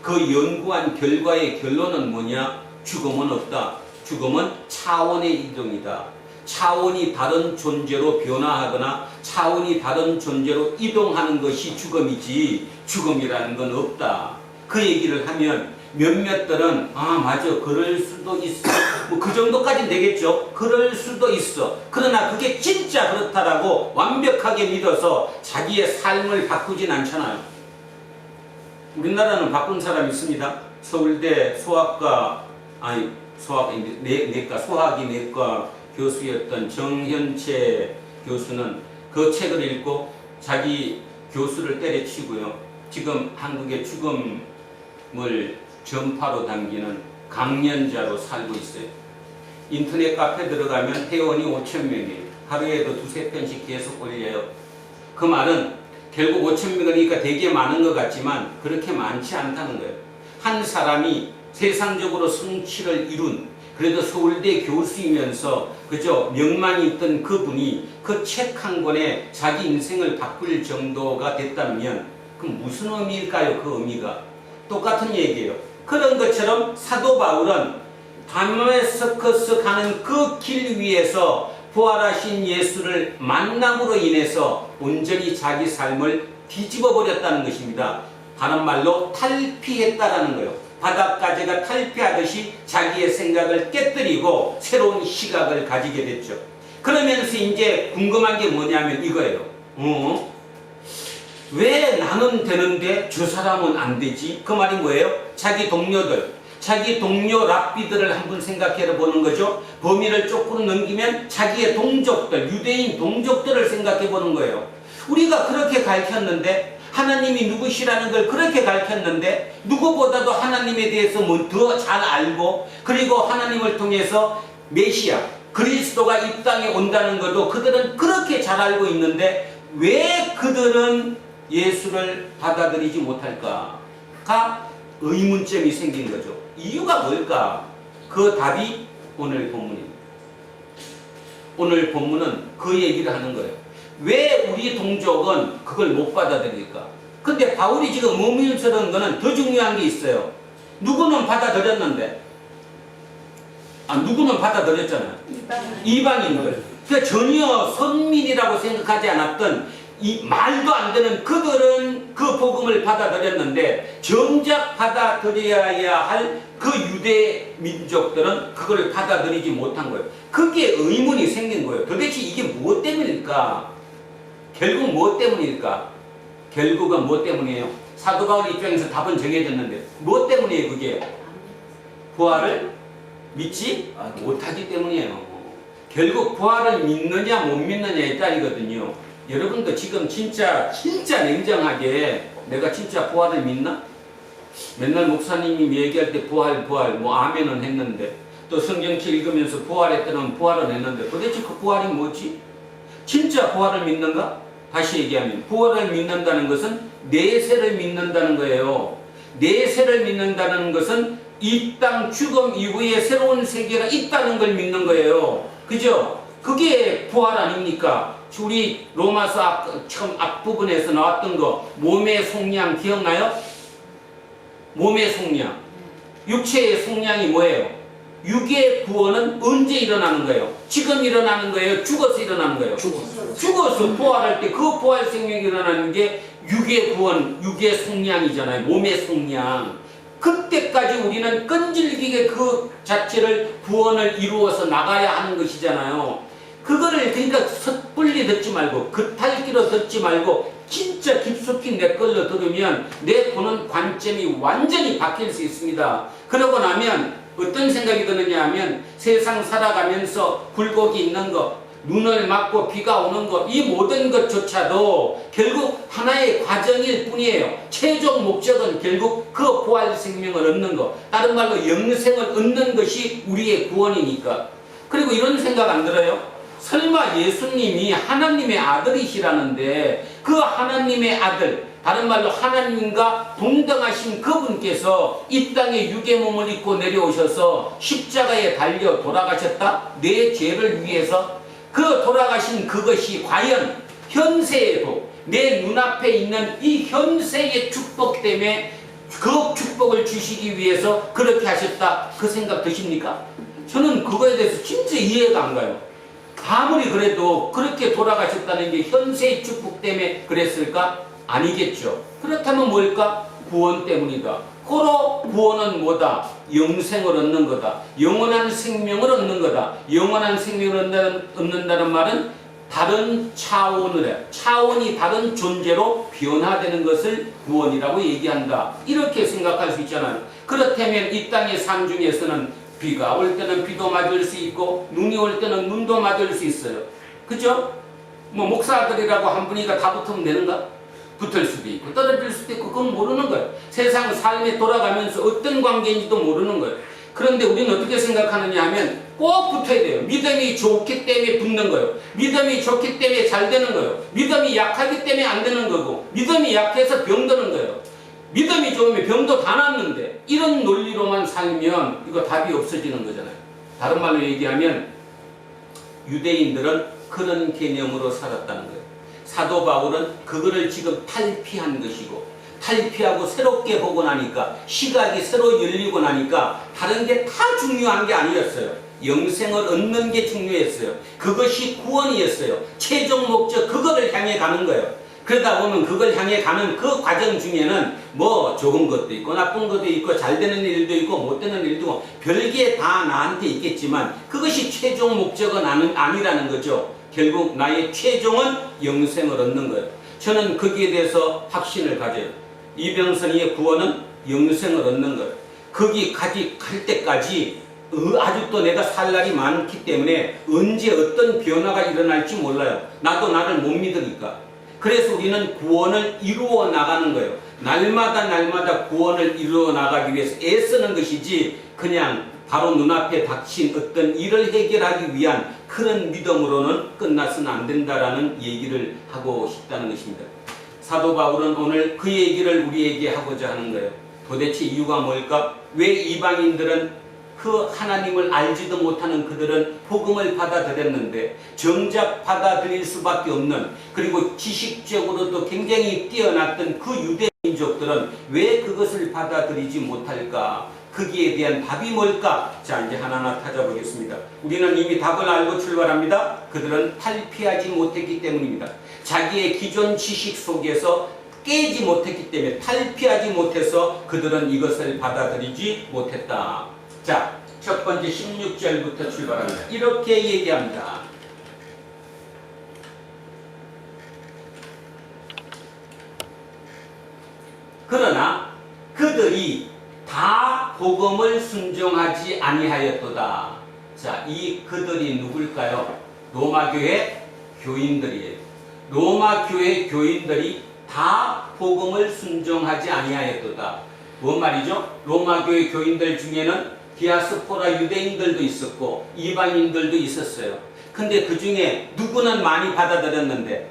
그 연구한 결과의 결론은 뭐냐? 죽음은 없다. 죽음은 차원의 이동이다. 차원이 다른 존재로 변화하거나 차원이 다른 존재로 이동하는 것이 죽음이지 죽음이라는 건 없다. 그 얘기를 하면 몇몇들은 아 맞아 그럴 수도 있어 뭐 그 정도까지는 되겠죠. 그럴 수도 있어. 그러나 그게 진짜 그렇다라고 완벽하게 믿어서 자기의 삶을 바꾸진 않잖아요. 우리나라는 바꾼 사람이 있습니다. 서울대 소학이 내과 교수였던 정현채 교수는 그 책을 읽고 자기 교수를 때려치고요. 지금 한국의 죽음을 전파로 당기는 강연자로 살고 있어요. 인터넷 카페 들어가면 회원이 5,000명이에요. 하루에도 두세 편씩 계속 올려요. 그 말은 결국 5,000명이니까 되게 많은 것 같지만 그렇게 많지 않다는 거예요. 한 사람이 세상적으로 성취를 이룬 그래도 서울대 교수이면서 그저 명망이 있던 그분이 그 책 한 권에 자기 인생을 바꿀 정도가 됐다면 그럼 무슨 의미일까요? 그 의미가 똑같은 얘기예요. 그런 것처럼 사도 바울은 다메스커스 가는 그 길 위에서 부활하신 예수를 만남으로 인해서 온전히 자기 삶을 뒤집어 버렸다는 것입니다. 다른 말로 탈피했다라는 거예요. 바닷가재가 탈피하듯이 자기의 생각을 깨뜨리고 새로운 시각을 가지게 됐죠. 그러면서 이제 궁금한 게 뭐냐면 이거예요. 왜 나는 되는데 저 사람은 안 되지? 그 말이 뭐예요? 자기 동료 랍비들을 한번 생각해 보는 거죠. 범위를 조금 넘기면 자기의 동족들, 유대인 동족들을 생각해 보는 거예요. 우리가 그렇게 가르쳤는데 하나님이 누구시라는 걸 그렇게 가르쳤는데 누구보다도 하나님에 대해서 더 잘 알고 그리고 하나님을 통해서 메시아, 그리스도가 이 땅에 온다는 것도 그들은 그렇게 잘 알고 있는데 왜 그들은 예수를 받아들이지 못할까가 의문점이 생긴 거죠. 이유가 뭘까? 그 답이 오늘 본문입니다. 오늘 본문은 그 얘기를 하는 거예요. 왜 우리 동족은 그걸 못 받아들일까? 근데 바울이 지금 의문스러운 거는 더 중요한 게 있어요. 누구는 받아들였는데 누구는 받아들였잖아요. 이방인들. 그러니까 전혀 선민이라고 생각하지 않았던 이 말도 안 되는 그들은 그 복음을 받아들였는데 정작 받아들여야 할 그 유대 민족들은 그걸 받아들이지 못한 거예요. 그게 의문이 생긴 거예요. 도대체 이게 무엇 때문일까? 결국 무엇 때문일까? 결국은 무엇 때문이에요? 사도 바울 입장에서 답은 정해졌는데 무엇 때문이에요 그게? 부활을 믿지 못하기 때문이에요. 결국 부활을 믿느냐 못 믿느냐에 따르거든요. 여러분도 지금 진짜 냉정하게 내가 진짜 부활을 믿나? 맨날 목사님이 얘기할 때 부활 뭐 아멘은 했는데 또 성경책 읽으면서 부활했다는 부활은 했는데 도대체 그 부활이 뭐지? 진짜 부활을 믿는가? 다시 얘기하면 부활을 믿는다는 것은 내세를 믿는다는 거예요. 내세를 믿는다는 것은 이 땅 죽음 이후에 새로운 세계가 있다는 걸 믿는 거예요. 그죠? 그게 부활 아닙니까? 우리 로마서 처음 앞부분에서 나왔던 거 몸의 속량 기억나요? 몸의 속량. 육체의 속량이 뭐예요? 육의 구원은 언제 일어나는 거예요? 지금 일어나는 거예요? 죽어서 일어나는 거예요? 죽어서 부활할 때 그 부활 생명이 일어나는 게 육의 구원, 육의 속량이잖아요. 몸의 속량. 그때까지 우리는 끈질기게 그 자체를 구원을 이루어서 나가야 하는 것이잖아요. 그거를 그러니까 섣불리 듣지 말고 겉핥기로 듣지 말고 진짜 깊숙이 내 걸로 들으면 내 보는 관점이 완전히 바뀔 수 있습니다. 그러고 나면 어떤 생각이 드느냐 하면 세상 살아가면서 굴곡이 있는 것, 눈을 맞고 비가 오는 것, 이 모든 것조차도 결국 하나의 과정일 뿐이에요. 최종 목적은 결국 그 부활 생명을 얻는 것, 다른 말로 영생을 얻는 것이 우리의 구원이니까. 그리고 이런 생각 안 들어요? 설마 예수님이 하나님의 아들이시라는데 그 하나님의 아들, 다른 말로 하나님과 동등하신 그분께서 이 땅에 육의 몸을 입고 내려오셔서 십자가에 달려 돌아가셨다? 내 죄를 위해서? 그 돌아가신 그것이 과연 현세에도 내 눈앞에 있는 이 현세의 축복 때문에 그 축복을 주시기 위해서 그렇게 하셨다, 그 생각 드십니까? 저는 그거에 대해서 진짜 이해가 안 가요. 아무리 그래도 그렇게 돌아가셨다는 게 현세의 축복 때문에 그랬을까? 아니겠죠. 그렇다면 뭘까? 구원 때문이다. 고로 구원은 뭐다? 영생을 얻는 거다. 영원한 생명을 얻는 거다. 영원한 생명을 얻는다는 말은 다른 차원이 다른 존재로 변화되는 것을 구원이라고 얘기한다. 이렇게 생각할 수 있잖아요. 그렇다면 이 땅의 삶 중에서는 비가 올 때는 비도 맞을 수 있고 눈이 올 때는 눈도 맞을 수 있어요. 그죠? 뭐 목사들이라고 한 분이가 다 붙으면 되는가? 붙을 수도 있고 떨어질 수도 있고 그건 모르는 거예요. 세상 삶에 돌아가면서 어떤 관계인지도 모르는 거예요. 그런데 우리는 어떻게 생각하느냐 하면 꼭 붙어야 돼요. 믿음이 좋기 때문에 붙는 거예요. 믿음이 좋기 때문에 잘 되는 거예요. 믿음이 약하기 때문에 안 되는 거고 믿음이 약해서 병드는 거예요. 믿음이 좋으면 병도 다 낫는데 이런 논리로만 살면 이거 답이 없어지는 거잖아요. 다른 말로 얘기하면 유대인들은 그런 개념으로 살았다는 거예요. 사도 바울은 그거를 지금 탈피한 것이고 탈피하고 새롭게 보고 나니까 시각이 새로 열리고 나니까 다른 게 다 중요한 게 아니었어요. 영생을 얻는 게 중요했어요. 그것이 구원이었어요. 최종 목적 그거를 향해 가는 거예요. 그러다 보면 그걸 향해 가는 그 과정 중에는 뭐 좋은 것도 있고 나쁜 것도 있고 잘 되는 일도 있고 못 되는 일도 있고 별게 다 나한테 있겠지만 그것이 최종 목적은 아니라는 거죠. 결국 나의 최종은 영생을 얻는 거예요. 저는 거기에 대해서 확신을 가져요. 이병선이의 구원은 영생을 얻는 거예요. 거기까지 갈 때까지 아직도 내가 살 날이 많기 때문에 언제 어떤 변화가 일어날지 몰라요. 나도 나를 못 믿으니까. 그래서 우리는 구원을 이루어 나가는 거예요. 날마다 구원을 이루어 나가기 위해서 애쓰는 것이지 그냥 바로 눈앞에 닥친 어떤 일을 해결하기 위한 그런 믿음으로는 끝나서는 안 된다라는 얘기를 하고 싶다는 것입니다. 사도 바울은 오늘 그 얘기를 우리에게 하고자 하는 거예요. 도대체 이유가 뭘까? 왜 이방인들은 그 하나님을 알지도 못하는 그들은 복음을 받아들였는데 정작 받아들일 수밖에 없는 그리고 지식적으로도 굉장히 뛰어났던 그 유대 민족들은 왜 그것을 받아들이지 못할까? 거기에 대한 답이 뭘까? 자, 이제 하나하나 찾아보겠습니다. 우리는 이미 답을 알고 출발합니다. 그들은 탈피하지 못했기 때문입니다. 자기의 기존 지식 속에서 깨지 못했기 때문에 탈피하지 못해서 그들은 이것을 받아들이지 못했다. 자, 첫 번째 16절부터 출발합니다. 이렇게 얘기합니다. 그러나 그들이 다 복음을 순종하지 아니하였도다. 자, 이 그들이 누굴까요? 로마교회 교인들이에요. 로마교회 교인들이 다 복음을 순종하지 아니하였도다. 뭔 말이죠? 로마교회 교인들 중에는 디아스포라 유대인들도 있었고 이방인들도 있었어요. 근데 그 중에 누구는 많이 받아들였는데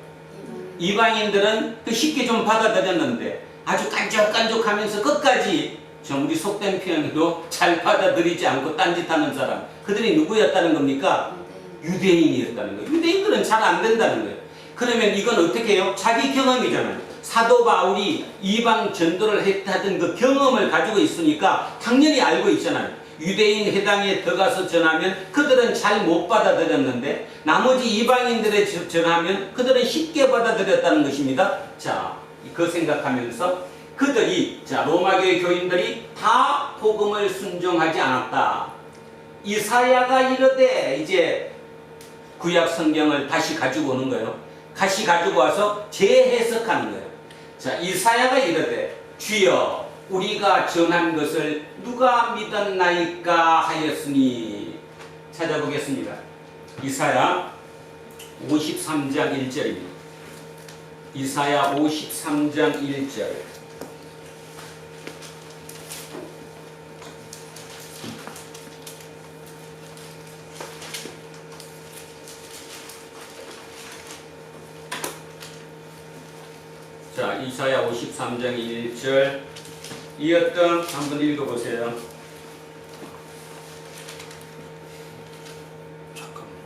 이방인들은 또 쉽게 좀 받아들였는데 아주 깐족깐족하면서 끝까지 좀 우리 속된 표현으로 잘 받아들이지 않고 딴짓하는 사람, 그들이 누구였다는 겁니까? 유대인이었다는 거예요. 유대인들은 잘 안 된다는 거예요. 그러면 이건 어떻게 해요? 자기 경험이잖아요. 사도 바울이 이방 전도를 했다던 그 경험을 가지고 있으니까 당연히 알고 있잖아요. 유대인 회당에 들어가서 전하면 그들은 잘 못 받아들였는데 나머지 이방인들에 전하면 그들은 쉽게 받아들였다는 것입니다. 자, 그 생각하면서 그들이, 자, 로마교회 교인들이 다 복음을 순종하지 않았다. 이사야가 이르되, 이제 구약 성경을 다시 가지고 오는 거예요. 다시 가지고 와서 재해석하는 거예요. 자, 이사야가 이르되 주여 우리가 전한 것을 누가 믿었나이까 하였으니. 찾아보겠습니다. 이사야 53장 1절입니다. 이사야 53장 1절. 자, 이사야 53장 1절 이었던 한번 읽어보세요. 잠깐만.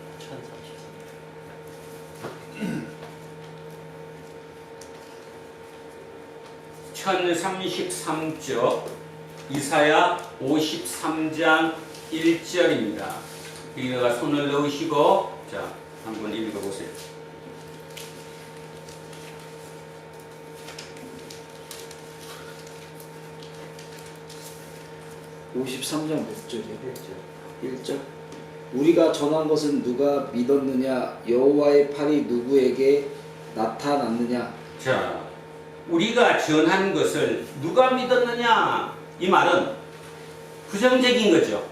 1033쪽 이사야 53장 1절입니다. 여기다가 손을 넣으시고 자, 한번 읽어보세요. 53장 몇 절이요? 1절. 우리가 전한 것은 누가 믿었느냐? 여호와의 팔이 누구에게 나타났느냐? 자, 우리가 전한 것을 누가 믿었느냐? 이 말은 부정적인 거죠.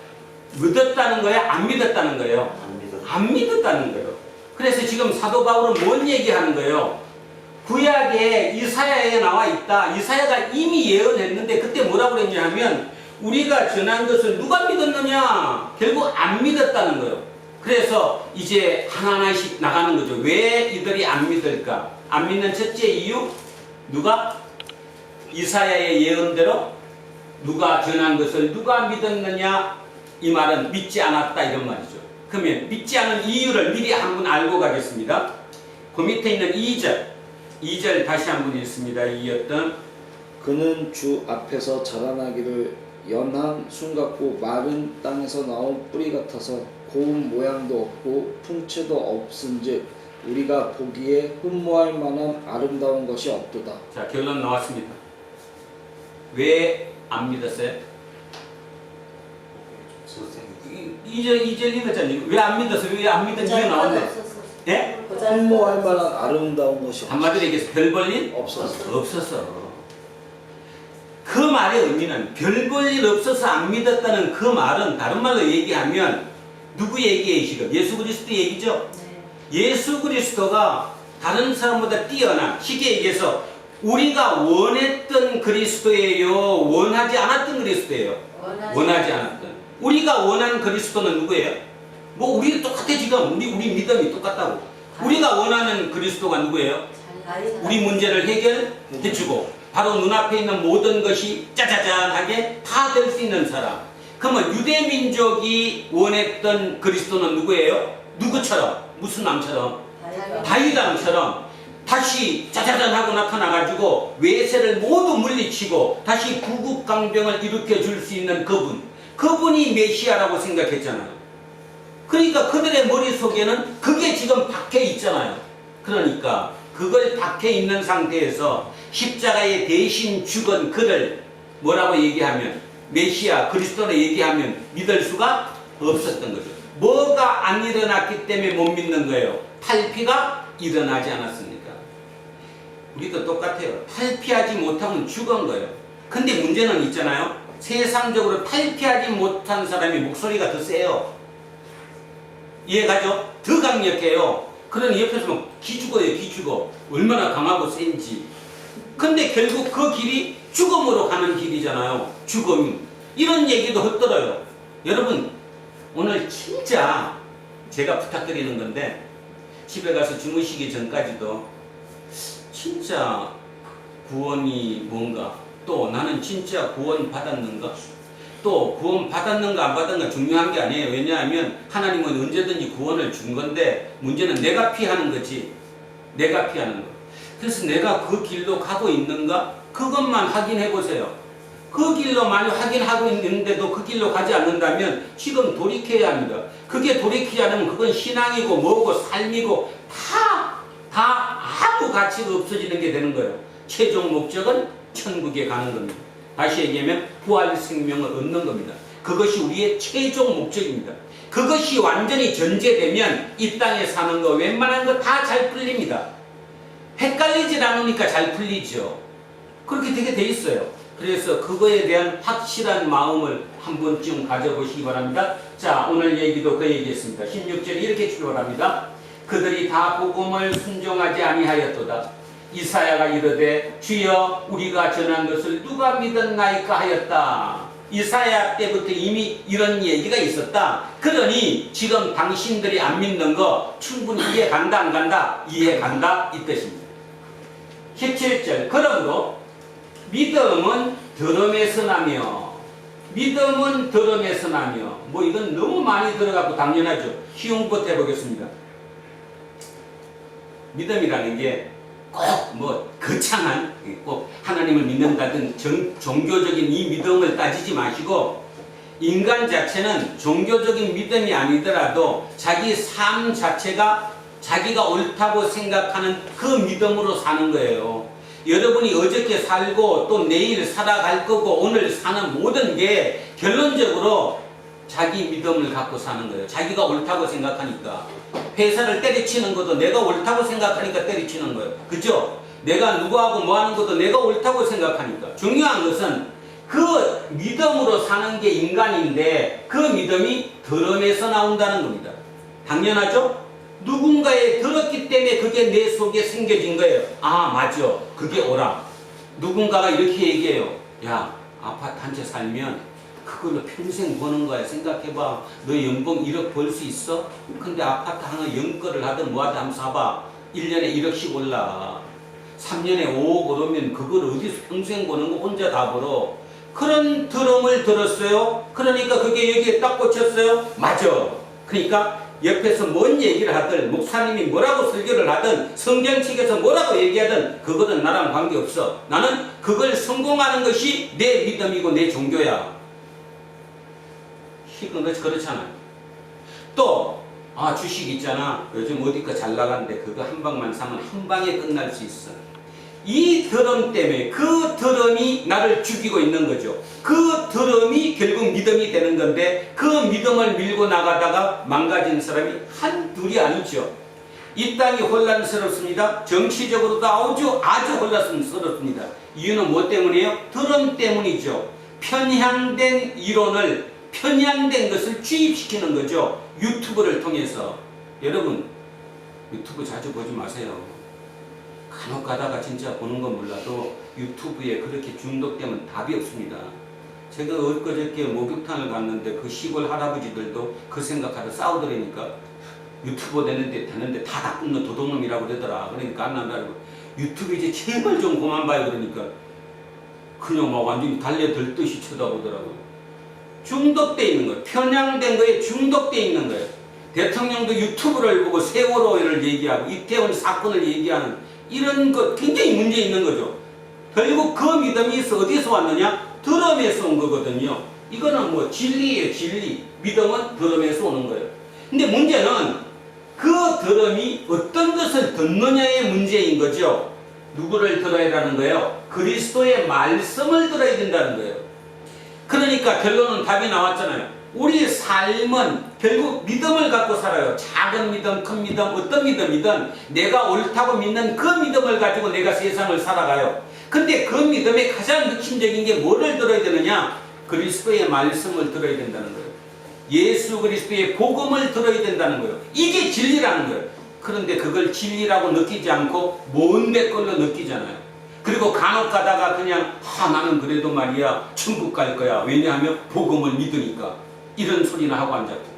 믿었다는 거예요? 안 믿었다는 거예요? 안 믿어. 안 믿었다는 거예요. 그래서 지금 사도 바울은 뭔 얘기하는 거예요? 구약에 이사야에 나와 있다. 이사야가 이미 예언했는데 그때 뭐라고 그랬냐 하면 우리가 전한 것을 누가 믿었느냐? 결국 안 믿었다는 거예요. 그래서 이제 하나하나씩 나가는 거죠. 왜 이들이 안 믿을까? 안 믿는 첫째 이유, 누가? 이사야의 예언대로 누가 전한 것을 누가 믿었느냐? 이 말은 믿지 않았다 이런 말이죠. 그러면 믿지 않은 이유를 미리 한번 알고 가겠습니다. 그 밑에 있는 2절 다시 한번 읽습니다. 이었던 그는 주 앞에서 자라나기를 연한 순 같고 마른 땅에서 나온 뿌리 같아서 고운 모양도 없고 풍채도 없은즉 우리가 보기에 흠모할 만한 아름다운 것이 없도다. 자, 결론 나왔습니다. 왜 안 믿었어요? 2절 읽었잖아요. 왜 안 믿었어요? 왜 안 믿은 이유 나왔네. 예? 흠모할 만한 아름다운 것이 한마디로 얘기해서 별 볼 일 없었어. 없었어. 그 말의 의미는 별 볼 일 없어서 안 믿었다는 그 말은 다른 말로 얘기하면 누구 얘기예요 지금? 예수 그리스도 얘기죠? 예수 그리스도가 다른 사람보다 뛰어난, 쉽게 얘기해서 우리가 원했던 그리스도예요? 원하지 않았던 그리스도예요? 원하지 않았던. 우리가 원한 그리스도는 누구예요? 뭐 우리 똑같아 지금. 우리 믿음이 똑같다고. 우리가 원하는 그리스도가 누구예요? 우리 문제를 해결해주고 바로 눈앞에 있는 모든 것이 짜자잔하게 다 될 수 있는 사람. 그러면 유대민족이 원했던 그리스도는 누구예요? 누구처럼? 무슨 왕처럼? 다윗 왕처럼 다시 짜자잔하고 나타나가지고 외세를 모두 물리치고 다시 구국강병을 일으켜줄 수 있는 그분이 메시아라고 생각했잖아요. 그러니까 그들의 머릿속에는 그게 지금 박혀 있잖아요. 그러니까 그걸 박혀 있는 상태에서 십자가에 대신 죽은 그를 뭐라고 얘기하면 메시아 그리스도로 얘기하면 믿을 수가 없었던 거죠. 뭐가 안 일어났기 때문에 못 믿는 거예요? 탈피가 일어나지 않았습니까? 우리도 똑같아요. 탈피하지 못하면 죽은 거예요. 근데 문제는 있잖아요. 세상적으로 탈피하지 못한 사람이 목소리가 더 세요. 이해가죠? 더 강력해요. 그러니 옆에서 막 기죽어요. 기죽어. 얼마나 강하고 센지. 근데 결국 그 길이 죽음으로 가는 길이잖아요. 죽음. 이런 얘기도 헛들어요. 여러분 오늘 진짜 제가 부탁드리는 건데 집에 가서 주무시기 전까지도 진짜 구원이 뭔가, 또 나는 진짜 구원 받았는가, 또 구원 받았는가 안 받았는가 중요한 게 아니에요. 왜냐하면 하나님은 언제든지 구원을 준 건데 문제는 내가 피하는 거지. 내가 피하는 거. 그래서 내가 그 길로 가고 있는가? 그것만 확인해 보세요. 그 길로 만약 확인하고 있는데도 그 길로 가지 않는다면 지금 돌이켜야 합니다. 그게 돌이키지 않으면 그건 신앙이고 뭐고 삶이고 다 아무 가치가 없어지는 게 되는 거예요. 최종 목적은 천국에 가는 겁니다. 다시 얘기하면 부활 생명을 얻는 겁니다. 그것이 우리의 최종 목적입니다. 그것이 완전히 전제되면 이 땅에 사는 거 웬만한 거 다 잘 풀립니다. 헷갈리질 않으니까 잘 풀리죠. 그렇게 되게 돼 있어요. 그래서 그거에 대한 확실한 마음을 한 번쯤 가져보시기 바랍니다. 자, 오늘 얘기도 그 얘기했습니다. 16절에 이렇게 출발합니다. 그들이 다 복음을 순종하지 아니하였도다. 이사야가 이르되 주여 우리가 전한 것을 누가 믿었나이까 하였다. 이사야 때부터 이미 이런 얘기가 있었다. 그러니 지금 당신들이 안 믿는 거 충분히 이해 간다 안 간다? 이해 간다 이 뜻입니다. 17절 그러므로 믿음은 들음에서 나며 믿음은 들음에서 나며 뭐 이건 너무 많이 들어가고 당연하죠. 쉬운 것 해보겠습니다. 믿음이라는 게 꼭 뭐 거창한 꼭 하나님을 믿는다든 종교적인 이 믿음을 따지지 마시고 인간 자체는 종교적인 믿음이 아니더라도 자기 삶 자체가 자기가 옳다고 생각하는 그 믿음으로 사는 거예요. 여러분이 어저께 살고 또 내일 살아갈 거고 오늘 사는 모든 게 결론적으로 자기 믿음을 갖고 사는 거예요. 자기가 옳다고 생각하니까. 회사를 때려치는 것도 내가 옳다고 생각하니까 때려치는 거예요. 그죠? 내가 누구하고 뭐 하는 것도 내가 옳다고 생각하니까. 중요한 것은 그 믿음으로 사는 게 인간인데 그 믿음이 드럼에서 나온다는 겁니다. 당연하죠? 누군가에 들었기 때문에 그게 내 속에 생겨진 거예요. 아, 맞아. 그게 옳아. 누군가가 이렇게 얘기해요. 야, 아파트 한 채 살면 그걸로 평생 버는 거야. 생각해봐. 너 연봉 1억 벌 수 있어? 근데 아파트 하나 연거를 하든 뭐하든 한번 사봐. 1년에 1억씩 올라. 3년에 5억 오르면 그걸 어디서 평생 버는 거 혼자 다 벌어. 그런 드럼을 들었어요. 그러니까 그게 여기에 딱 꽂혔어요. 맞아. 그러니까 옆에서 뭔 얘기를 하든 목사님이 뭐라고 설교를 하든 성경책에서 뭐라고 얘기하든 그거는 나랑 관계없어. 나는 그걸 성공하는 것이 내 믿음이고 내 종교야. 이건 그렇잖아요. 또 주식 있잖아. 요즘 어디 거 잘 나가는데 그거 한 방만 사면 한 방에 끝날 수 있어. 이 드럼 때문에 그 드럼이 나를 죽이고 있는 거죠. 그 드럼이 결국 믿음이 되는 건데 그 믿음을 밀고 나가다가 망가진 사람이 한둘이 아니죠. 이 땅이 혼란스럽습니다. 정치적으로도 아주 혼란스럽습니다. 이유는 뭐 때문이에요? 드럼 때문이죠. 편향된 이론을 편향된 것을 주입시키는 거죠. 유튜브를 통해서. 여러분 유튜브 자주 보지 마세요. 간혹 가다가 진짜 보는 건 몰라도 유튜브에 그렇게 중독되면 답이 없습니다. 제가 엊그저께 목욕탕을 갔는데 그 시골 할아버지들도 그 생각하다 싸우더라니까. 유튜브 되는데 다 나쁜 놈 도둑놈이라고 그러더라. 그러니까 안 난다고. 유튜브 이제 제발 좀 그만 봐요. 그러니까 그냥 막 완전히 달려들듯이 쳐다보더라고요. 중독돼 있는 거예요. 편향된 거에 중독돼 있는 거예요. 대통령도 유튜브를 보고 세월호를 얘기하고 이태원 사건을 얘기하는 이런 것 굉장히 문제 있는 거죠. 결국 그 믿음이 어디서 왔느냐? 드럼에서 온 거거든요. 이거는 뭐 진리예요, 진리. 믿음은 드럼에서 오는 거예요. 근데 문제는 그 드럼이 어떤 것을 듣느냐의 문제인 거죠. 누구를 들어야 하는 거예요? 그리스도의 말씀을 들어야 된다는 거예요. 그러니까 결론은 답이 나왔잖아요. 우리 삶은 결국 믿음을 갖고 살아요. 작은 믿음, 큰 믿음, 어떤 믿음이든 내가 옳다고 믿는 그 믿음을 가지고 내가 세상을 살아가요. 근데 그 믿음의 가장 핵심적인 게 뭐를 들어야 되느냐? 그리스도의 말씀을 들어야 된다는 거예요. 예수 그리스도의 복음을 들어야 된다는 거예요. 이게 진리라는 거예요. 그런데 그걸 진리라고 느끼지 않고 뭔데 걸로 느끼잖아요. 그리고 간혹 가다가 그냥 나는 그래도 말이야 천국 갈 거야. 왜냐하면 복음을 믿으니까. 이런 소리나 하고 앉았고.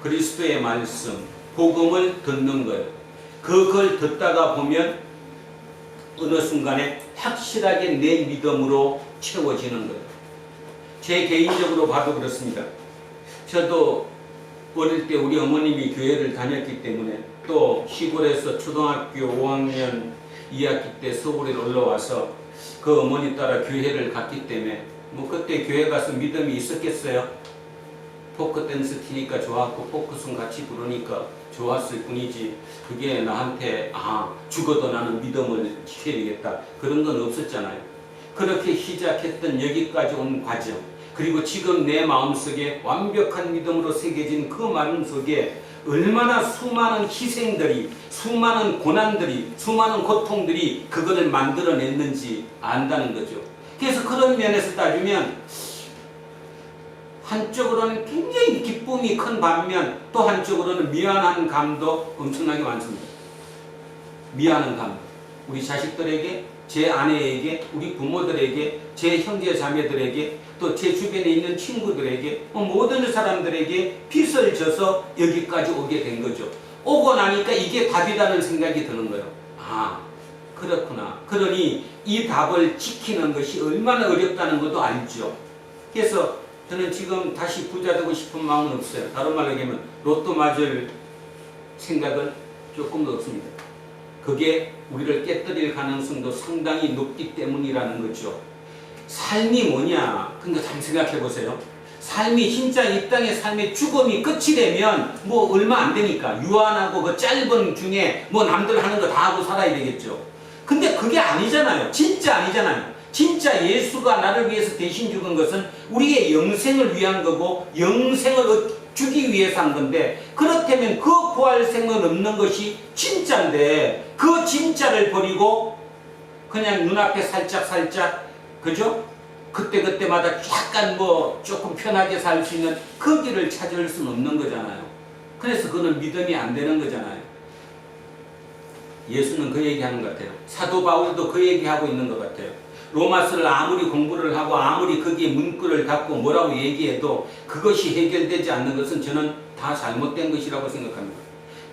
그리스도의 말씀, 복음을 듣는 거예요. 그걸 듣다가 보면 어느 순간에 확실하게 내 믿음으로 채워지는 거예요. 제 개인적으로 봐도 그렇습니다. 저도 어릴 때 우리 어머님이 교회를 다녔기 때문에 또 시골에서 초등학교 5학년 2학기 때 서울에 올라와서 그 어머니 따라 교회를 갔기 때문에 뭐 그때 교회 가서 믿음이 있었겠어요? 포크 댄스 티니까 좋았고 포크송 같이 부르니까 좋았을 뿐이지 그게 나한테 죽어도 나는 믿음을 지켜야겠다 그런 건 없었잖아요. 그렇게 시작했던 여기까지 온 과정 그리고 지금 내 마음속에 완벽한 믿음으로 새겨진 그 마음속에 얼마나 수많은 희생들이 수많은 고난들이 수많은 고통들이 그거를 만들어냈는지 안다는 거죠. 그래서 그런 면에서 따지면 한쪽으로는 굉장히 기쁨이 큰 반면 또 한쪽으로는 미안한 감도 엄청나게 많습니다. 미안한 감. 우리 자식들에게, 제 아내에게, 우리 부모들에게, 제 형제 자매들에게, 또 제 주변에 있는 친구들에게, 모든 사람들에게 빚을 져서 여기까지 오게 된 거죠. 오고 나니까 이게 답이라는 생각이 드는 거예요. 그렇구나. 그러니 이 답을 지키는 것이 얼마나 어렵다는 것도 알죠. 그래서 저는 지금 다시 부자 되고 싶은 마음은 없어요. 다른 말로 얘기하면 로또 맞을 생각은 조금도 없습니다. 그게 우리를 깨뜨릴 가능성도 상당히 높기 때문이라는 거죠. 삶이 뭐냐? 그러니까 잘 생각해 보세요. 삶이 진짜 이 땅의 삶의 죽음이 끝이 되면 뭐 얼마 안 되니까 유한하고 그 짧은 중에 뭐 남들 하는 거 다 하고 살아야 되겠죠. 근데 그게 아니잖아요. 진짜 아니잖아요. 진짜 예수가 나를 위해서 대신 죽은 것은 우리의 영생을 위한 거고 영생을 주기 위해서 한 건데, 그렇다면 그 부활생은 없는 것이 진짜인데 그 진짜를 버리고 그냥 눈앞에 살짝 그죠? 그때마다 약간 뭐 조금 편하게 살 수 있는 그 길을 찾을 수는 없는 거잖아요. 그래서 그거는 믿음이 안 되는 거잖아요. 예수는 그 얘기하는 것 같아요. 사도 바울도 그 얘기하고 있는 것 같아요. 로마서를 아무리 공부를 하고 아무리 거기에 문구를 닫고 뭐라고 얘기해도 그것이 해결되지 않는 것은 저는 다 잘못된 것이라고 생각합니다.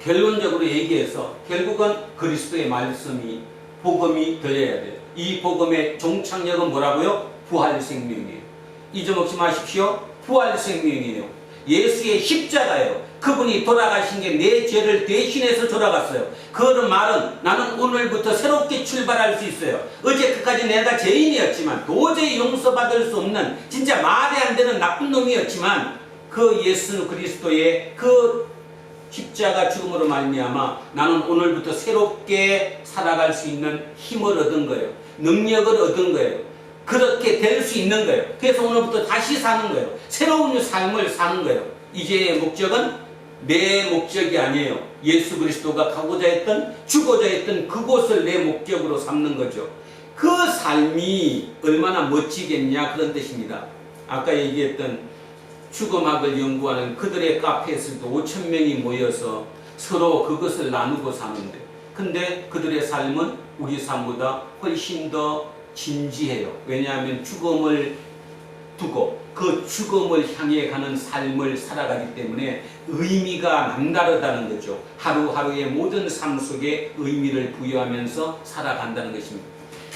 결론적으로 얘기해서 결국은 그리스도의 말씀이 복음이 들려야 돼요. 이 복음의 종착역은 뭐라고요? 부활생명이에요. 잊어먹지 마십시오. 부활생명이에요. 예수의 십자가예요. 그분이 돌아가신 게 내 죄를 대신해서 돌아갔어요. 그 말은 나는 오늘부터 새롭게 출발할 수 있어요. 어제 끝까지 내가 죄인이었지만 도저히 용서받을 수 없는 진짜 말이 안 되는 나쁜 놈이었지만 그 예수 그리스도의 그 십자가 죽음으로 말미암아 나는 오늘부터 새롭게 살아갈 수 있는 힘을 얻은 거예요. 능력을 얻은 거예요. 그렇게 될 수 있는 거예요. 그래서 오늘부터 다시 사는 거예요. 새로운 삶을 사는 거예요. 이제의 목적은 내 목적이 아니에요. 예수 그리스도가 가고자 했던, 주고자 했던 그곳을 내 목적으로 삼는 거죠. 그 삶이 얼마나 멋지겠냐 그런 뜻입니다. 아까 얘기했던 죽음학을 연구하는 그들의 카페에서도 5,000명이 모여서 서로 그것을 나누고 사는데, 근데 그들의 삶은 우리 삶보다 훨씬 더 진지해요. 왜냐하면 죽음을 두고 그 죽음을 향해 가는 삶을 살아가기 때문에 의미가 남다르다는 거죠. 하루하루의 모든 삶 속에 의미를 부여하면서 살아간다는 것입니다.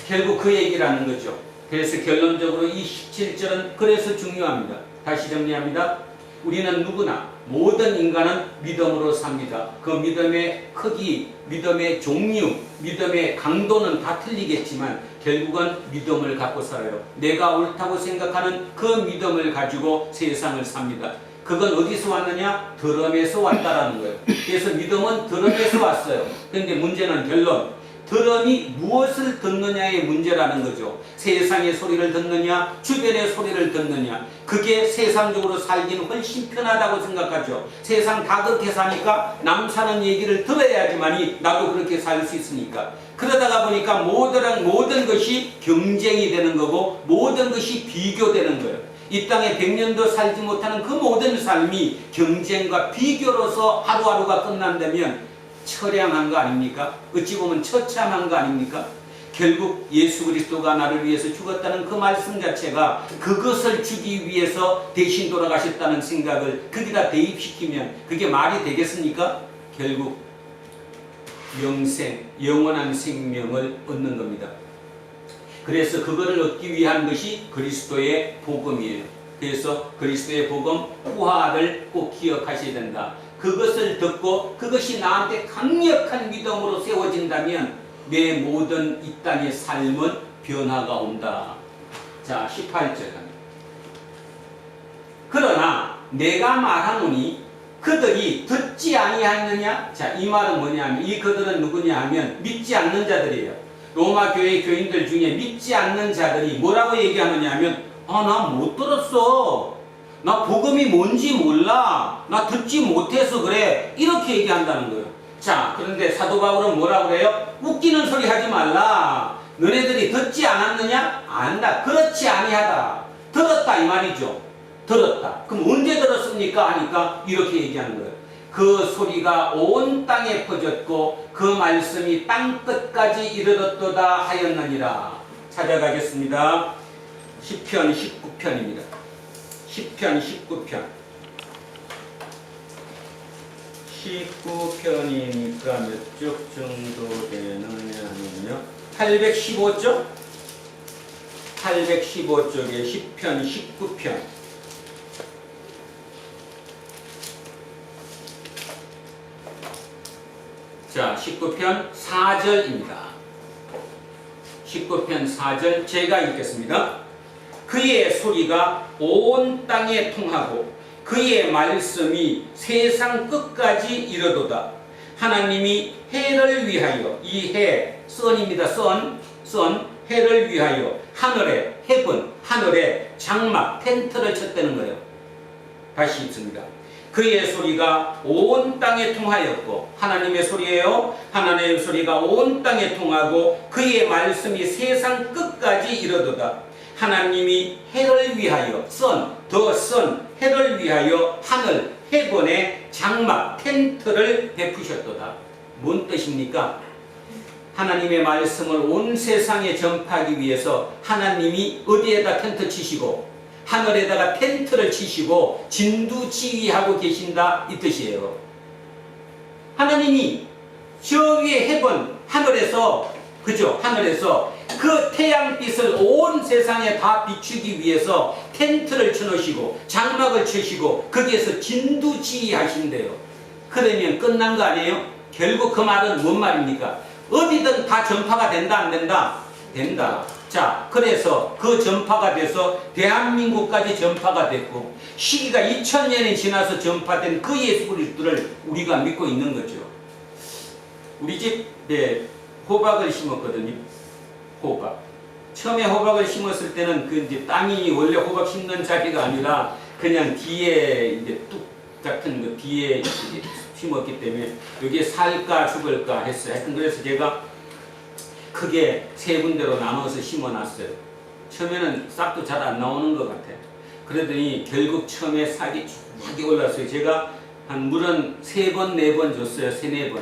결국 그 얘기를 하는 거죠. 그래서 결론적으로 이 17절은 그래서 중요합니다. 다시 정리합니다. 우리는 누구나 모든 인간은 믿음으로 삽니다. 그 믿음의 크기, 믿음의 종류, 믿음의 강도는 다 틀리겠지만 결국은 믿음을 갖고 살아요. 내가 옳다고 생각하는 그 믿음을 가지고 세상을 삽니다. 그건 어디서 왔느냐? 들음에서 왔다라는 거예요. 그래서 믿음은 들음에서 왔어요. 그런데 문제는 결론. 들음이 무엇을 듣느냐의 문제라는 거죠. 세상의 소리를 듣느냐, 주변의 소리를 듣느냐. 그게 세상적으로 살기는 훨씬 편하다고 생각하죠. 세상 다 그렇게 사니까 남 사는 얘기를 들어야지만이 나도 그렇게 살 수 있으니까. 그러다가 보니까 모든 것이 경쟁이 되는 거고 모든 것이 비교되는 거예요. 이 땅에 100년도 살지 못하는 그 모든 삶이 경쟁과 비교로서 하루하루가 끝난다면 처량한 거 아닙니까? 어찌 보면 처참한 거 아닙니까? 결국 예수 그리스도가 나를 위해서 죽었다는 그 말씀 자체가 그것을 주기 위해서 대신 돌아가셨다는 생각을 거기다 대입시키면 그게 말이 되겠습니까? 결국 영생, 영원한 생명을 얻는 겁니다. 그래서 그거를 얻기 위한 것이 그리스도의 복음이에요. 그래서 그리스도의 복음, 부활을 꼭 기억하셔야 된다. 그것을 듣고 그것이 나한테 강력한 믿음으로 세워진다면 내 모든 이 땅의 삶은 변화가 온다. 자, 18절. 그러나 내가 말하노니 그들이 듣지 아니하느냐? 자, 이 말은 뭐냐면 이 그들은 누구냐 하면 믿지 않는 자들이에요. 로마 교회 교인들 중에 믿지 않는 자들이 뭐라고 얘기하느냐 하면 나 못 들었어. 나 복음이 뭔지 몰라. 나 듣지 못해서 그래. 이렇게 얘기한다는 거예요. 자, 그런데 사도 바울은 뭐라고 그래요? 웃기는 소리 하지 말라. 너네들이 듣지 않았느냐? 안다. 그렇지 아니하다. 들었다 이 말이죠. 들었다. 그럼 언제 들었습니까? 하니까 이렇게 얘기하는 거예요. 그 소리가 온 땅에 퍼졌고 그 말씀이 땅 끝까지 이르렀도다 하였느니라. 찾아가겠습니다. 시편 19편입니다. 시편 19편. 19편이니까 몇 쪽 정도 되느냐면요. 815쪽? 815쪽에 시편 19편. 자, 19편 4절입니다. 19편 4절 제가 읽겠습니다. 그의 소리가 온 땅에 통하고 그의 말씀이 세상 끝까지 이르도다. 하나님이 해를 위하여, 이 해, 선입니다. 선, 해를 위하여 하늘에, 헤븐, 하늘에 장막, 텐트를 쳤다는 거예요. 다시 읽습니다. 그의 소리가 온 땅에 통하였고, 하나님의 소리예요. 하나님의 소리가 온 땅에 통하고 그의 말씀이 세상 끝까지 이르도다. 하나님이 해를 위하여, 해를 위하여 하늘, 헤븐에 장막, 텐트를 베푸셨도다. 뭔 뜻입니까? 하나님의 말씀을 온 세상에 전파하기 위해서 하나님이 어디에다 텐트 치시고 하늘에다가 텐트를 치시고 진두지휘하고 계신다, 이 뜻이에요. 하나님이 저 위에 헤븐, 하늘에서, 그죠? 하늘에서 그 태양빛을 온 세상에 다 비추기 위해서 텐트를 쳐놓으시고 장막을 치시고 거기에서 진두지휘하신대요. 그러면 끝난 거 아니에요? 결국 그 말은 뭔 말입니까? 어디든 다 전파가 된다, 안 된다? 된다. 자, 그래서 그 전파가 돼서 대한민국까지 전파가 됐고 시기가 2000년이 지나서 전파된 그 예수 그리스도를 우리가 믿고 있는 거죠. 우리 집에 호박을 심었거든요. 호박. 처음에 호박을 심었을 때는 그 이제 땅이 원래 호박 심는 자리가 아니라 그냥 뒤에 이제 뚝 같은 거 뒤에 심었기 때문에 여기에 살까 죽을까 했어요. 하여튼 그래서 제가 크게 세 군데로 나눠서 심어놨어요. 처음에는 싹도 잘 안 나오는 것 같아요. 그러더니 결국 처음에 싹이 쭉 올랐어요. 제가 한 물은 3번, 4번 줬어요. 3, 4번.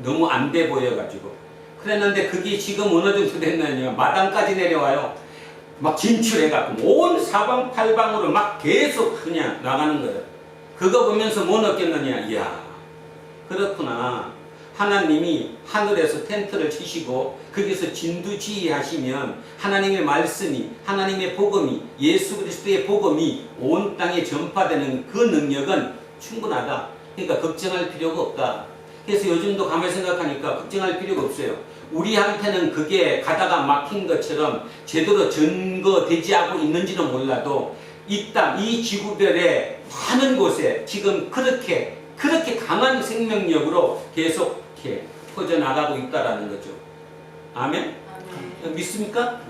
너무 안 돼 보여가지고. 그랬는데 그게 지금 어느 정도 됐느냐. 마당까지 내려와요. 막 진출해갖고 온 사방팔방으로 막 계속 그냥 나가는 거예요. 그거 보면서 뭐 느꼈느냐. 이야, 그렇구나. 하나님이 하늘에서 텐트를 치시고 거기서 진두지휘하시면 하나님의 말씀이, 하나님의 복음이, 예수 그리스도의 복음이 온 땅에 전파되는 그 능력은 충분하다. 그러니까 걱정할 필요가 없다. 그래서 요즘도 가만히 생각하니까 걱정할 필요가 없어요. 우리한테는 그게 가다가 막힌 것처럼 제대로 전거되지 않고 있는지는 몰라도 이 땅, 이 지구별의 많은 곳에 지금 그렇게 강한 생명력으로 계속 이렇게 퍼져나가고 있다라는 거죠. 아멘? 믿습니까?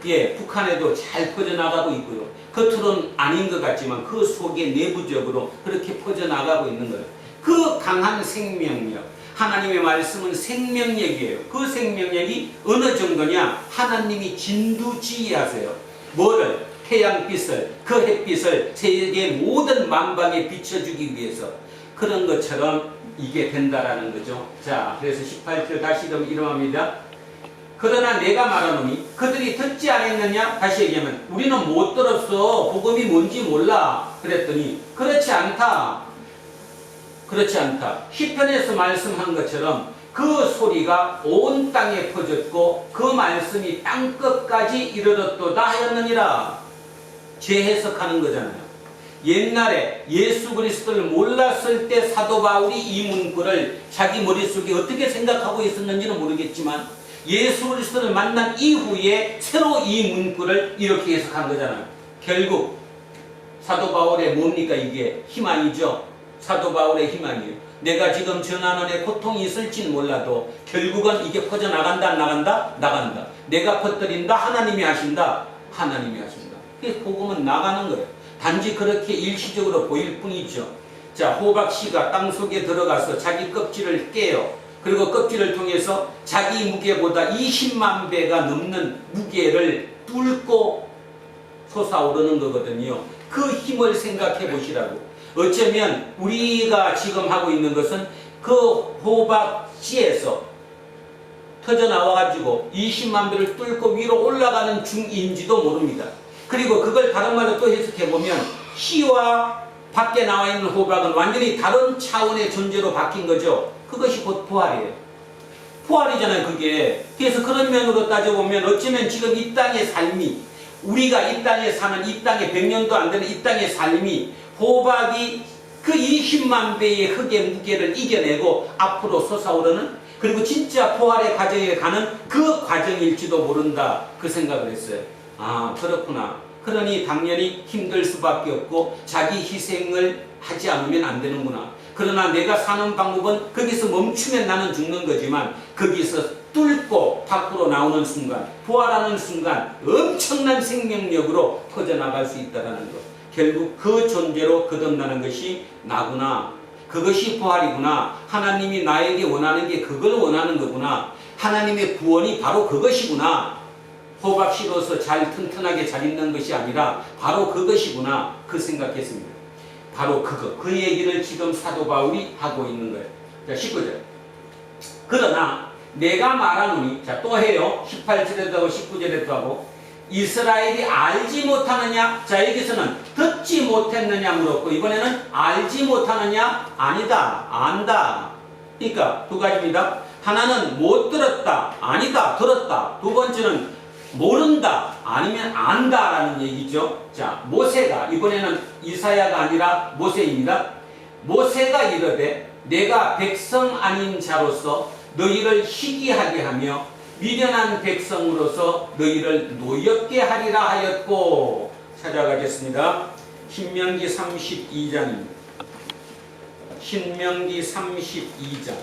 예, 북한에도 잘 퍼져나가고 있고요. 겉으로는 아닌 것 같지만 그 속에 내부적으로 그렇게 퍼져나가고 있는 거예요. 그 강한 생명력, 하나님의 말씀은 생명력이에요. 그 생명력이 어느 정도냐? 하나님이 진두지휘하세요. 뭐를? 태양빛을, 그 햇빛을 세계 모든 만방에 비춰주기 위해서. 그런 것처럼 이게 된다라는 거죠. 자, 그래서 18절 다시 이름합니다. 그러나 내가 말하노니 그들이 듣지 않았느냐? 다시 얘기하면 우리는 못 들었어. 복음이 뭔지 몰라. 그랬더니 그렇지 않다. 그렇지 않다. 시편에서 말씀한 것처럼 그 소리가 온 땅에 퍼졌고 그 말씀이 땅끝까지 이르렀도다 하였느니라. 재해석하는 거잖아요. 옛날에 예수 그리스도를 몰랐을 때 사도 바울이 이 문구를 자기 머릿속에 어떻게 생각하고 있었는지는 모르겠지만 예수 그리스도를 만난 이후에 새로 이 문구를 이렇게 해석한 거잖아요. 결국 사도 바울의 뭡니까? 이게 희망이죠. 사도 바울의 희망이에요. 내가 지금 전하는데 고통이 있을지는 몰라도 결국은 이게 퍼져나간다, 안 나간다? 나간다. 내가 퍼뜨린다, 하나님이 하신다. 하나님이 하신다. 그래서 복음은 나가는 거예요. 단지 그렇게 일시적으로 보일 뿐이죠. 자, 호박씨가 땅속에 들어가서 자기 껍질을 깨요. 그리고 껍질을 통해서 자기 무게보다 20만 배가 넘는 무게를 뚫고 솟아오르는 거거든요. 그 힘을 생각해 보시라고. 어쩌면 우리가 지금 하고 있는 것은 그 호박씨에서 터져나와가지고 20만 배를 뚫고 위로 올라가는 중인지도 모릅니다. 그리고 그걸 다른 말로 또 해석해보면 씨와 밖에 나와 있는 호박은 완전히 다른 차원의 존재로 바뀐 거죠. 그것이 곧 부활이에요. 부활이잖아요, 그게. 그래서 그런 면으로 따져보면 어쩌면 지금 이 땅의 삶이, 우리가 이 땅에 사는, 이 땅에 100년도 안 되는 이 땅의 삶이 호박이 그 20만 배의 흙의 무게를 이겨내고 앞으로 솟아오르는, 그리고 진짜 부활의 과정에 가는 그 과정일지도 모른다. 그 생각을 했어요. 아, 그렇구나. 그러니 당연히 힘들 수밖에 없고 자기 희생을 하지 않으면 안 되는구나. 그러나 내가 사는 방법은 거기서 멈추면 나는 죽는 거지만 거기서 뚫고 밖으로 나오는 순간, 부활하는 순간 엄청난 생명력으로 퍼져나갈 수 있다는 것. 결국 그 존재로 거듭나는 것이 나구나. 그것이 부활이구나. 하나님이 나에게 원하는 게 그걸 원하는 거구나. 하나님의 구원이 바로 그것이구나. 호박씨로서 잘 튼튼하게 잘 있는 것이 아니라 바로 그것이구나. 그 생각했습니다. 바로 그 얘기를 지금 사도 바울이 하고 있는 거예요. 자, 19절. 그러나 내가 말하노니, 자, 또 해요. 18절에도 하고 19절에도 하고, 이스라엘이 알지 못하느냐? 자, 여기서는 듣지 못했느냐 물었고, 이번에는 알지 못하느냐? 아니다. 안다. 그러니까 두 가지입니다. 하나는 못 들었다. 아니다. 들었다. 두 번째는 모른다. 아니면 안다라는 얘기죠. 자, 모세가, 이번에는 이사야가 아니라 모세입니다. 모세가 이르되 내가 백성 아닌 자로서 너희를 희귀하게 하며 미련한 백성으로서 너희를 노엽게 하리라 하였고. 찾아가겠습니다. 신명기 32장입니다. 신명기 32장.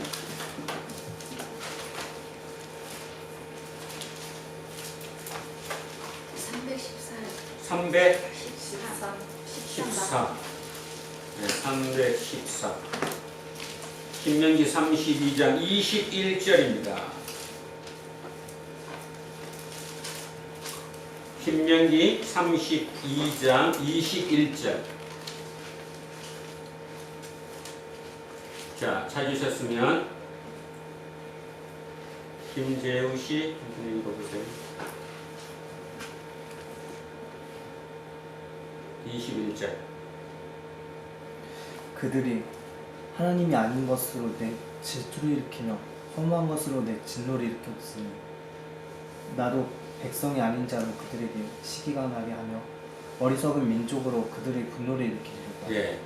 314. 네, 314. 신명기 32장 21절입니다. 신명기 32장 21절. 자, 찾으셨으면 김재우 씨 읽어보세요. 21절. 그들이 하나님이 아닌 것으로 내 질투를 일으키며 허무한 것으로 내 진노를 일으켰으니 나도 백성이 아닌 자로 그들에게 시기가 나게 하며 어리석은 민족으로 그들의 분노를 일으키리로다. 예.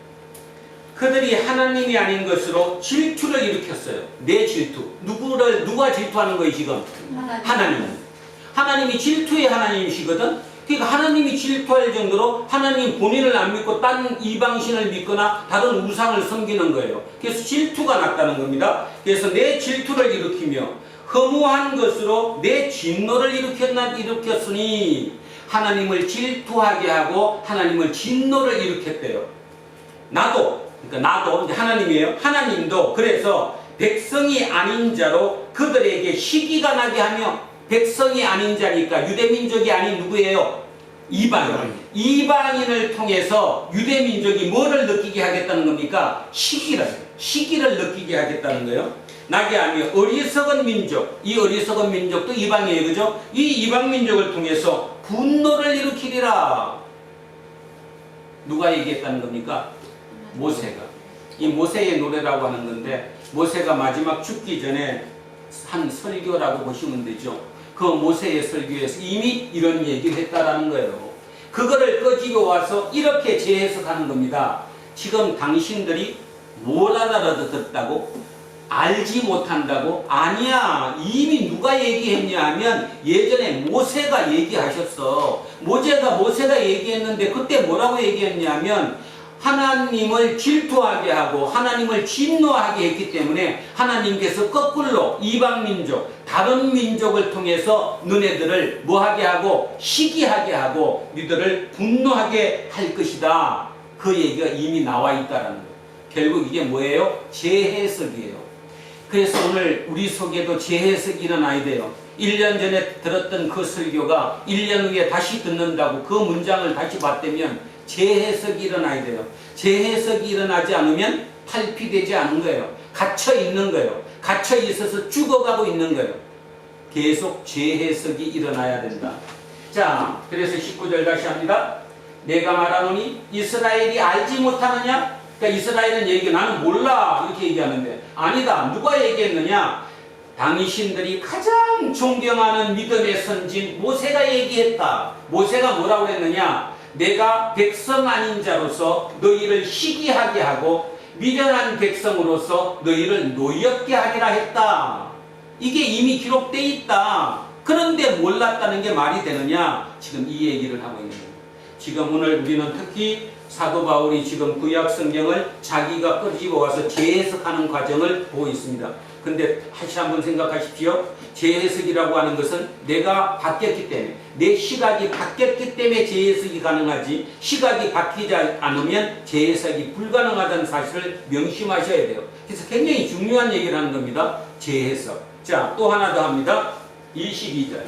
그들이 하나님이 아닌 것으로 질투를 일으켰어요. 내 질투. 누가 질투하는 거예요, 지금? 하나님. 하나님이 질투의 하나님이시거든? 그러니까 하나님이 질투할 정도로 하나님 본인을 안 믿고 딴 이방신을 믿거나 다른 우상을 섬기는 거예요. 그래서 질투가 났다는 겁니다. 그래서 내 질투를 일으키며 허무한 것으로 내 진노를 일으켰으니 하나님을 질투하게 하고 하나님을 진노를 일으켰대요. 나도, 그러니까 나도 이제 하나님이에요. 하나님도 그래서 백성이 아닌 자로 그들에게 시기가 나게 하며, 백성이 아닌 자니까 유대민족이 아닌 누구예요? 이방인. 이방인을 통해서 유대민족이 뭐를 느끼게 하겠다는 겁니까? 시기를 느끼게 하겠다는 거예요. 나게 하며 어리석은 민족, 이 어리석은 민족도 이방이에요. 그죠? 이 이방민족을 통해서 분노를 일으키리라. 누가 얘기했다는 겁니까? 모세가. 이 모세의 노래라고 하는 건데, 모세가 마지막 죽기 전에 한 설교라고 보시면 되죠. 그 모세의 설교에서 이미 이런 얘기를 했다라는 거예요. 그거를 끄집어 와서 이렇게 재해석하는 겁니다. 지금 당신들이 뭘 알아듣었다고? 알지 못한다고? 아니야. 이미 누가 얘기했냐 하면 예전에 모세가 얘기하셨어. 모세가 얘기했는데 그때 뭐라고 얘기했냐면 하나님을 질투하게 하고 하나님을 진노하게 했기 때문에 하나님께서 거꾸로 이방민족, 다른 민족을 통해서 너네들을 뭐하게 하고 시기하게 하고 너희들을 분노하게 할 것이다. 그 얘기가 이미 나와 있다는 거예요. 결국 이게 뭐예요? 재해석이에요. 그래서 오늘 우리 속에도 재해석이 일어나야 돼요. 1년 전에 들었던 그 설교가 1년 후에 다시 듣는다고 그 문장을 다시 봤다면 재해석이 일어나야 돼요. 재해석이 일어나지 않으면 탈피되지 않은 거예요. 갇혀 있는 거예요. 갇혀 있어서 죽어가고 있는 거예요. 계속 재해석이 일어나야 된다. 자, 그래서 19절 다시 합니다. 내가 말하노니 이스라엘이 알지 못하느냐? 그러니까 이스라엘은 얘기, 나는 몰라 이렇게 얘기하는데 아니다. 누가 얘기했느냐? 당신들이 가장 존경하는 믿음의 선진 모세가 얘기했다. 모세가 뭐라고 했느냐? 내가 백성 아닌 자로서 너희를 시기하게 하고 미련한 백성으로서 너희를 노엽게 하리라 했다. 이게 이미 기록되어 있다. 그런데 몰랐다는 게 말이 되느냐? 지금 이 얘기를 하고 있는 거예요. 지금 오늘 우리는 특히 사도 바울이 지금 구약 성경을 자기가 끄집어 와서 재해석하는 과정을 보고 있습니다. 근데 다시 한번 생각하십시오. 재해석이라고 하는 것은 내가 바뀌었기 때문에, 내 시각이 바뀌었기 때문에 재해석이 가능하지, 시각이 바뀌지 않으면 재해석이 불가능하다는 사실을 명심하셔야 돼요. 그래서 굉장히 중요한 얘기를 하는 겁니다. 재해석. 자, 또 하나 더 합니다. 20절.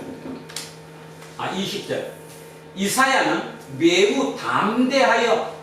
이사야는 매우 담대하여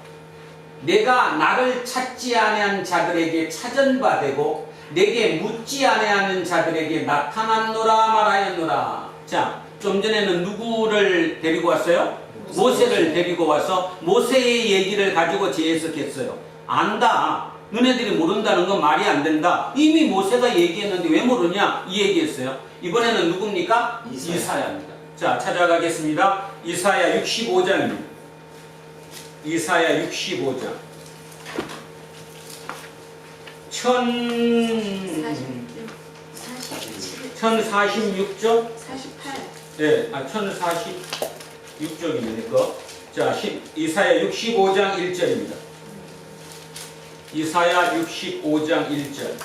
내가 나를 찾지 아니한 자들에게 찾은 바 되고 내게 묻지 아니하는 자들에게 나타났노라 말하였노라. 자, 좀 전에는 누구를 데리고 왔어요? 모세를 데리고 와서 모세의 얘기를 가지고 재해석했어요. 안다. 너네들이 모른다는 건 말이 안 된다. 이미 모세가 얘기했는데 왜 모르냐? 이 얘기했어요. 이번에는 누굽니까? 이사야입니다. 자, 찾아가겠습니다. 이사야 65장입니다. 이사야 65장. 1046쪽? 48. 네, 1046쪽입니다. 이거. 자, 이사야 65장 1절입니다. 이사야 65장 1절.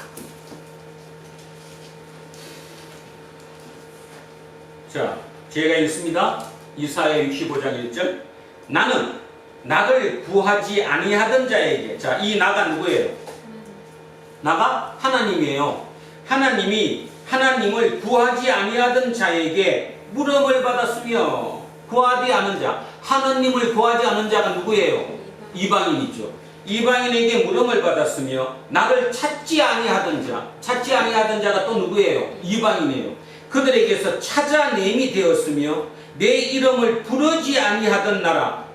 자, 제가 읽습니다. 이사야 65장 1절. 나는 나를 구하지 아니하던 자에게. 자, 이 나가 누구예요? 나가 하나님이에요. 하나님이 하나님을 구하지 아니하던 자에게 물음을 받았으며, 구하지 않은 자, 하나님을 구하지 않은 자가 누구예요? 이방인이죠. 이방인에게 물음을 받았으며 나를 찾지 아니하던 자, 찾지 아니하던 자가 또 누구예요? 이방인이에요. 그들에게서 찾아냄이 되었으며 내 이름을 부르지 아니하던 나라,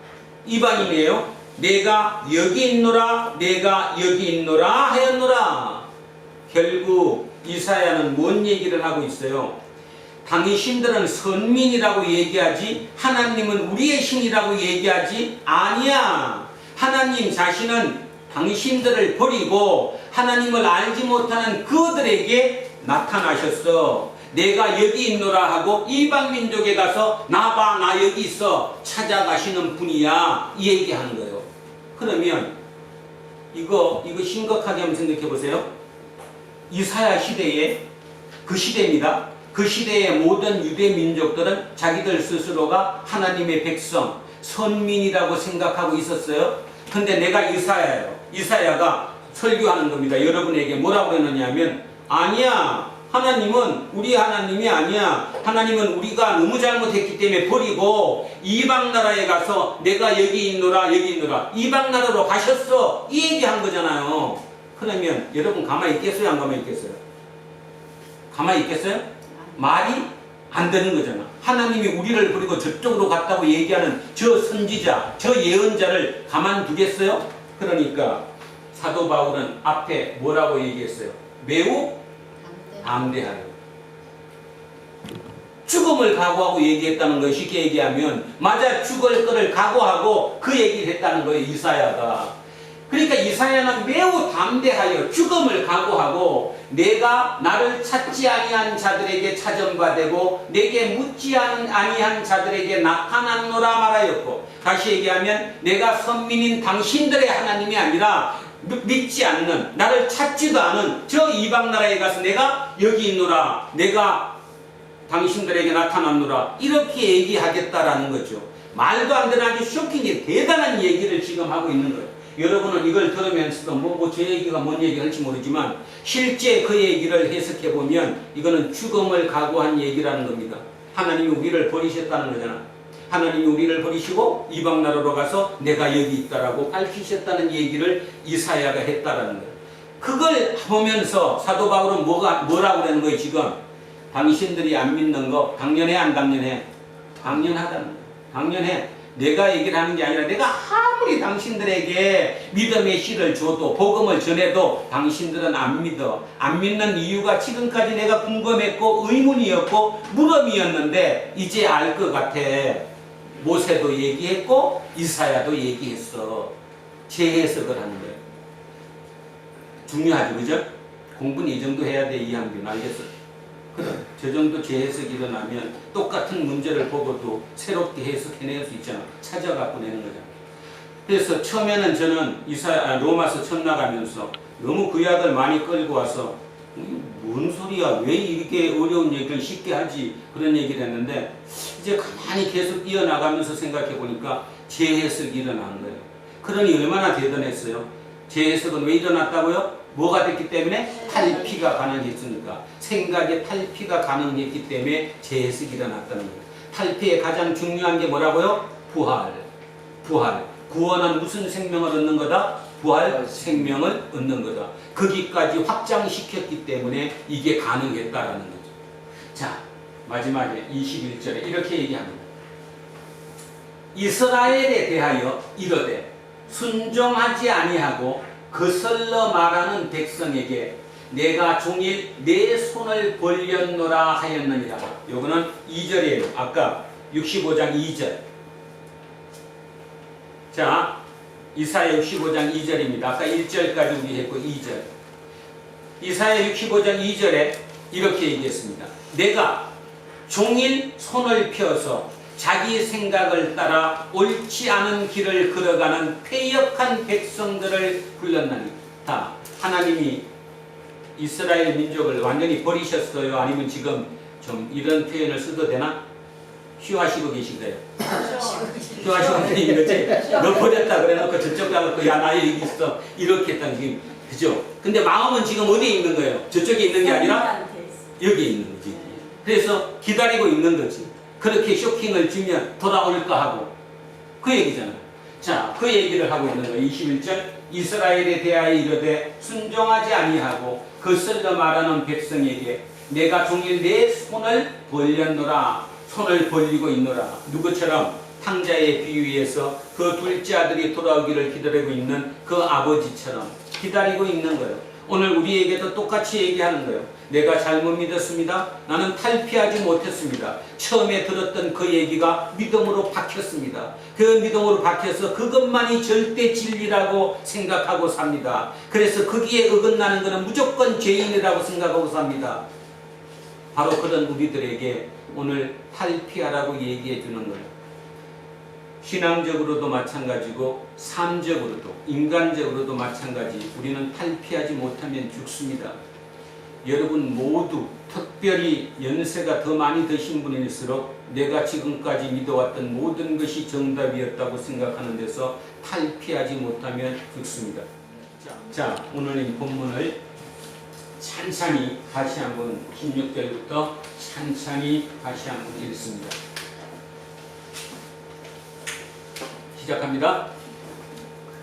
이방인이에요. 내가 여기 있노라, 내가 여기 있노라 하였노라. 결국 이사야는 뭔 얘기를 하고 있어요? 당신들은 선민이라고 얘기하지 하나님은 우리의 신이라고 얘기하지 아니야. 하나님 자신은 당신들을 버리고 하나님을 알지 못하는 그들에게 나타나셨어. 내가 여기 있노라 하고 이방민족에 가서 나봐, 나 여기 있어 찾아가시는 분이야, 이 얘기하는 거예요. 그러면 이거 심각하게 한번 생각해 보세요. 이사야 시대에, 그 시대입니다. 그 시대의 모든 유대 민족들은 자기들 스스로가 하나님의 백성, 선민이라고 생각하고 있었어요. 근데 내가 이사야예요. 이사야가 설교하는 겁니다. 여러분에게 뭐라고 그러느냐면, 아니야, 하나님은 우리 하나님이 아니야. 하나님은 우리가 너무 잘못했기 때문에 버리고 이방 나라에 가서 내가 여기 있노라, 여기 있노라, 이방 나라로 가셨어, 이 얘기한 거잖아요. 그러면 여러분 가만히 있겠어요, 안 가만히 있겠어요? 가만히 있겠어요? 말이 안 되는 거잖아. 하나님이 우리를 버리고 저쪽으로 갔다고 얘기하는 저 선지자, 저 예언자를 가만두겠어요? 그러니까 사도 바울은 앞에 뭐라고 얘기했어요? 매우 담대하여 죽음을 각오하고 얘기했다는 거예요. 쉽게 얘기하면 맞아, 죽을 거를 각오하고 그 얘기를 했다는 거예요, 이사야가. 그러니까 이사야는 매우 담대하여 죽음을 각오하고 내가 나를 찾지 아니한 자들에게 찾은 바 되고 내게 묻지 아니한 자들에게 나타났노라 말하였고, 다시 얘기하면 내가 선민인 당신들의 하나님이 아니라 믿지 않는, 나를 찾지도 않은 저 이방 나라에 가서 내가 여기 있노라, 내가 당신들에게 나타났노라, 이렇게 얘기하겠다라는 거죠. 말도 안 되는 아주 쇼킹이 대단한 얘기를 지금 하고 있는 거예요. 여러분은 이걸 들으면서도 저 얘기가 뭔 얘기 할지 모르지만 실제 그 얘기를 해석해 보면 이거는 죽음을 각오한 얘기라는 겁니다. 하나님이 우리를 버리셨다는 거잖아. 하나님이 우리를 버리시고 이방 나라로 가서 내가 여기 있다라고 밝히셨다는 얘기를 이사야가 했다라는 거예요. 그걸 보면서 사도 바울은 뭐라고 그러는 거예요? 지금 당신들이 안 믿는 거 당연해, 안 당연해? 당연하다는 거예요. 당연해. 내가 얘기를 하는 게 아니라 내가 아무리 당신들에게 믿음의 씨를 줘도, 복음을 전해도 당신들은 안 믿어. 안 믿는 이유가 지금까지 내가 궁금했고 의문이었고 물음이었는데 이제 알 것 같아. 모세도 얘기했고 이사야도 얘기했어. 재해석을 하는 거예요. 중요하죠, 그죠? 공부는 이 정도 해야 돼, 이한빈. 알겠어? 그래. 저 정도 재해석이 일어나면 똑같은 문제를 보고도 새롭게 해석해낼 수 있잖아. 찾아갖고 내는 거잖아. 그래서 처음에는 저는 로마서 처음 나가면서 너무 구약을 많이 끌고 와서 뭔 소리야, 왜 이렇게 어려운 얘기를 쉽게 하지, 그런 얘기를 했는데 이제 가만히 계속 이어나가면서 생각해 보니까 재해석이 일어난 거예요. 그러니 얼마나 대단했어요. 재해석은 왜 일어났다고요? 뭐가 됐기 때문에? 탈피가 가능했으니까. 생각에 탈피가 가능했기 때문에 재해석이 일어났다는 거예요. 탈피의 가장 중요한 게 뭐라고요? 부활. 구원은 무슨 생명을 얻는 거다? 부활 생명을 얻는 거다. 거기까지 확장시켰기 때문에 이게 가능했다라는 거죠. 자, 마지막에 21절에 이렇게 얘기합니다. 이스라엘에 대하여 이르되 순종하지 아니하고 거슬러 말하는 백성에게 내가 종일 내 손을 벌렸노라 하였느니라. 요거는 2절이에요. 아까 65장 2절. 자, 이사야 65장 2절입니다. 아까 1절까지 우리 했고 2절. 이사야 65장 2절에 이렇게 얘기했습니다. 내가 종일 손을 펴서 자기 생각을 따라 옳지 않은 길을 걸어가는 패역한 백성들을 불렀나니. 다 하나님이 이스라엘 민족을 완전히 버리셨어요? 아니면 지금 좀 이런 표현을 써도 되나? 휴하시고 계신가요? 휴하시고 계신 거지? 너 버렸다 그래놓고 저쪽 가서 야 나 여기 있어 이렇게 했다는 지금, 그죠? 근데 마음은 지금 어디에 있는 거예요? 저쪽에 있는 게 아니라 여기에 있는 거지. 그래서 기다리고 있는 거지. 그렇게 쇼킹을 주면 돌아올까 하고 그 얘기잖아요. 자, 그 얘기를 하고 있는 거예요. 21절 이스라엘에 대하여 이르되 순종하지 아니하고 거슬러 말하는 백성에게 내가 종일 내 손을 벌렸노라. 손을 벌리고 있노라. 누구처럼? 탕자의 비유에서 그 둘째 아들이 돌아오기를 기다리고 있는 그 아버지처럼 기다리고 있는 거예요. 오늘 우리에게도 똑같이 얘기하는 거예요. 내가 잘못 믿었습니다. 나는 탈피하지 못했습니다. 처음에 들었던 그 얘기가 믿음으로 박혔습니다. 그 믿음으로 박혀서 그것만이 절대 진리라고 생각하고 삽니다. 그래서 거기에 어긋나는 것은 무조건 죄인이라고 생각하고 삽니다. 바로 그런 우리들에게 오늘 탈피하라고 얘기해 주는 거예요. 신앙적으로도 마찬가지고 삶적으로도 인간적으로도 마찬가지. 우리는 탈피하지 못하면 죽습니다. 여러분 모두 특별히 연세가 더 많이 드신 분일수록 내가 지금까지 믿어왔던 모든 것이 정답이었다고 생각하는 데서 탈피하지 못하면 죽습니다. 자, 오늘 이 본문을 찬찬히 다시 한번 16절부터 찬찬히 다시 한번 읽습니다. 시작합니다.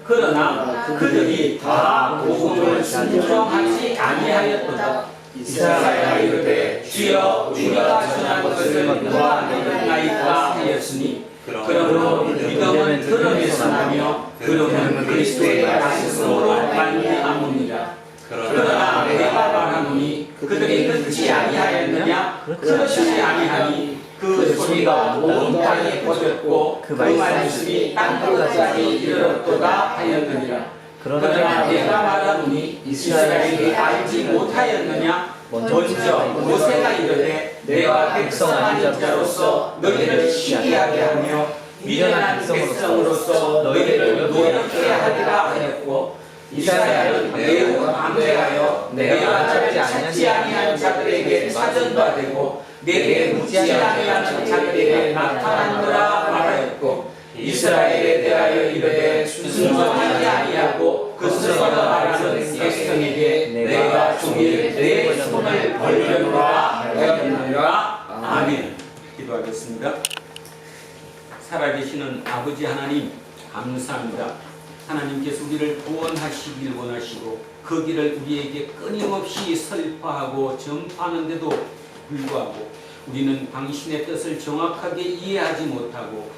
그러나 그들이 다 복음을 순종하지 아니하였도다. 이스라엘아 이르되 주여 우리가 전한 것을 누가 믿었나이까 하였으니 그러므로 믿음은 들음에서 나며 들음은 그리스도의 말씀으로 말미암으니라. 그러나 내가 말하노니 그들이 듣지 아니하였느냐? 그렇지 아니하니 그 소리가 온 땅에 퍼졌고 그 말씀이 땅끝까지 이르렀도다 하였느니라. 그러나 내가 말하노니 이스라엘이 알지 못하였느냐? 먼저 모세가 이르되 내가 백성한 자로서 너희를 시기하게 하며 미련한 백성으로서 너희를 노력해 하리라 하였고 이사야는 매우 담대하여 내가 찾지 아니한 자들에게 사전바 되고 내게 묻지 아니하는 자들에게 나타난노라 말하였고 이스라엘에 대하여 이르되 순종하지 아니하고 거슬러 말하는 백성에게 내가 종일 내 손을 벌려노라 하였느니라. 아멘. 기도하겠습니다. 살아계시는 아버지 하나님 감사합니다. 하나님께서 우리를 구원하시길 원하시고 그 길을 우리에게 끊임없이 설파하고 전파하는데도 불구하고 우리는 당신의 뜻을 정확하게 이해하지 못하고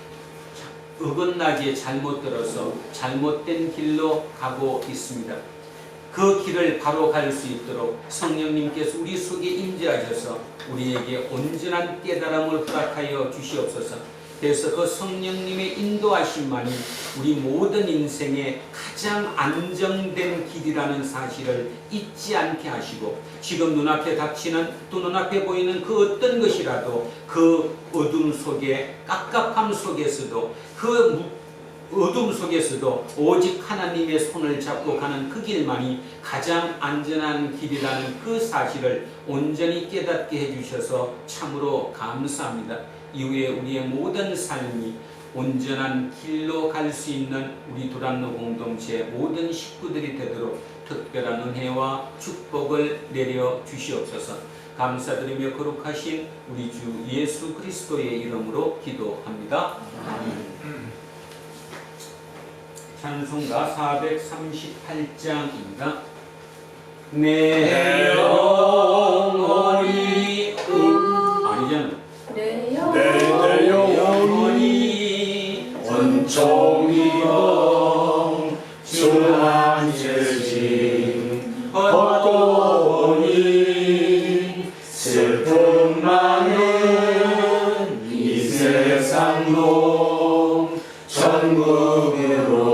어긋나게 잘못 들어서 잘못된 길로 가고 있습니다. 그 길을 바로 갈 수 있도록 성령님께서 우리 속에 임재하셔서 우리에게 온전한 깨달음을 허락하여 주시옵소서. 그래서 그 성령님의 인도하심만이 우리 모든 인생의 가장 안정된 길이라는 사실을 잊지 않게 하시고, 지금 눈앞에 닥치는 또 눈앞에 보이는 그 어떤 것이라도 그 어둠 속에, 깝깝함 속에서도, 그 어둠 속에서도 오직 하나님의 손을 잡고 가는 그 길만이 가장 안전한 길이라는 그 사실을 온전히 깨닫게 해주셔서 참으로 감사합니다. 이후에 우리의 모든 삶이 온전한 길로 갈 수 있는 우리 도란노 공동체 모든 식구들이 되도록 특별한 은혜와 축복을 내려 주시옵소서. 감사드리며 거룩하신 우리 주 예수 그리스도의 이름으로 기도합니다. 찬송가 438장입니다. 내 영혼이 아니잖아. 내 영혼이 원총이여 주 안실진 걷고 오니 슬픔 많은 이 세상도 천국으로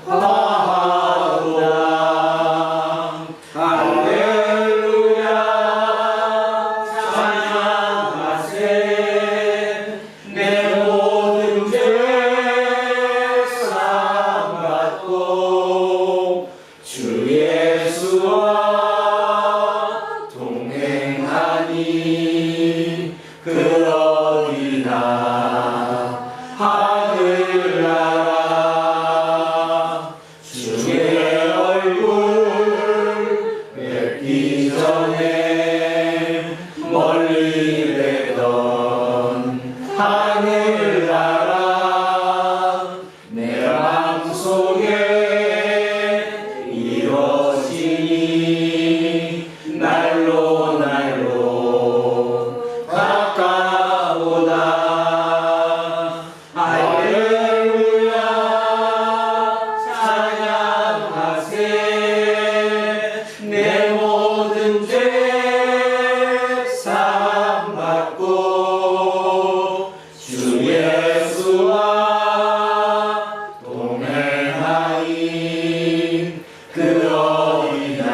가오다. 할렐루야 찬양하세. 내 모든 죄 사함받고 주 예수와 동행하니 그 어디나 하늘나라. 주의 얼굴 뵙기 전에 멀리 되던 하늘나라. 내 마음속에 이루어지니 날로 날로 가까우다. 할렐루야 찬양하세. 내 모든 죄 사함받고 주 예수와 동행하니 그 어디나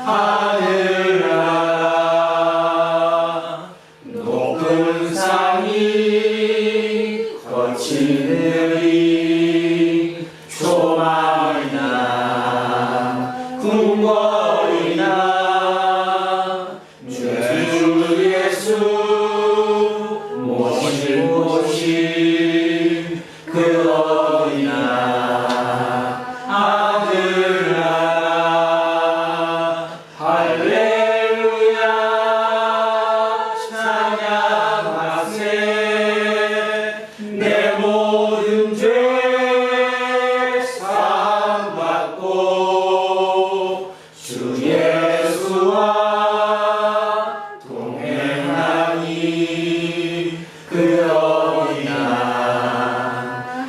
하늘나라. 높은 산이 거친 들이 조망이나 궁궐이나 주 예수 모실 곳이 그 어디나 하늘나라. 할렐루야 찬양하세. 내 모든 죄 사함받고 주 예수와 동행하니 그 어디나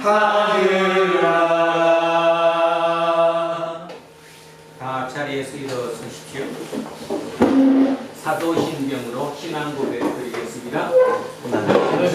하늘나라. 다 자리에서 일어서십시오. 사도신경으로 신앙 고백 드리겠습니다.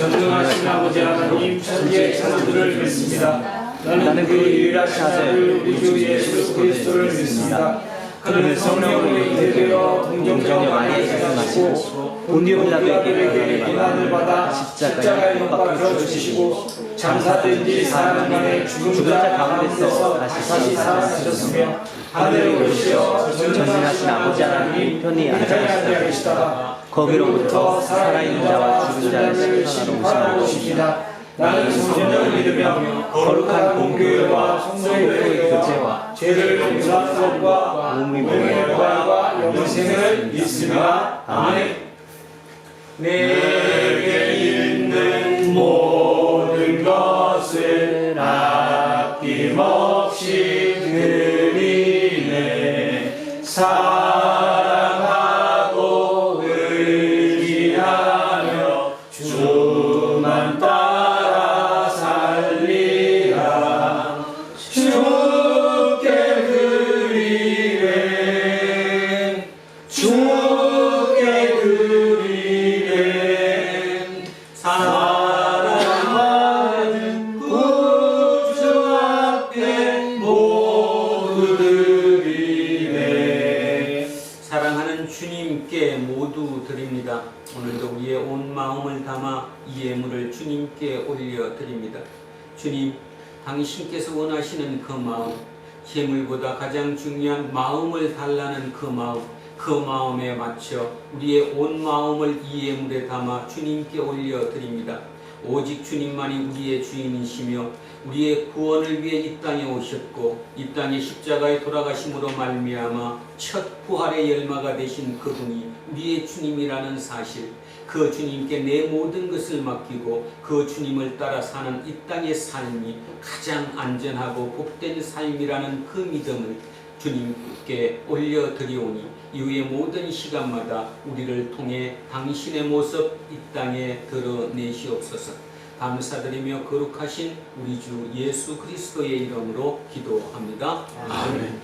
전능하신 아버지 하나님, 천지의 천주를 믿습니다. 나는 그 유일하신 아들 우리 주 예수 그리스도를 믿습니다. 그는 성령으로 잉태되어 동정녀 마리아에게 태어나시고 본디오 빌라도에게 고난을 받아 십자가에 못 박혀 죽으시고 장사된 지 4년 만에 죽은 자 가운데서 다시 살아나셨으며 하늘에 오르시어 전능하신 아버지 하나님 편히 앉아 계시다가 거기로부터 살아있는 자와 죽은 자를 심판하러 오십니다. 나는 성령을 믿으며 거룩한 공교회와 성도의 교제와 죄를 용서하는 것과 몸의 부활과 영생을 믿습니다. 아멘. 내게 있는 모든 것을 아낌없이 드리네. 사랑하고 의지하며 주만 따라 살리라. 주께 드리네. 주께 드리네. 기도드립니다. 오늘도 우리의 온 마음을 담아 이 예물을 주님께 올려드립니다. 주님, 당신께서 원하시는 그 마음, 예물보다 가장 중요한 마음을 달라는 그 마음, 그 마음에 맞춰 우리의 온 마음을 이 예물에 담아 주님께 올려드립니다. 오직 주님만이 우리의 주인이시며 우리의 구원을 위해 이 땅에 오셨고 이 땅에 십자가에 돌아가심으로 말미암아 첫 부활의 열마가 되신 그분이 우리의 주님이라는 사실, 그 주님께 내 모든 것을 맡기고 그 주님을 따라 사는 이 땅의 삶이 가장 안전하고 복된 삶이라는 그 믿음을 주님께 올려드리오니 이후의 모든 시간마다 우리를 통해 당신의 모습 이 땅에 드러내시옵소서. 감사드리며 거룩하신 우리 주 예수 그리스도의 이름으로 기도합니다. 아멘.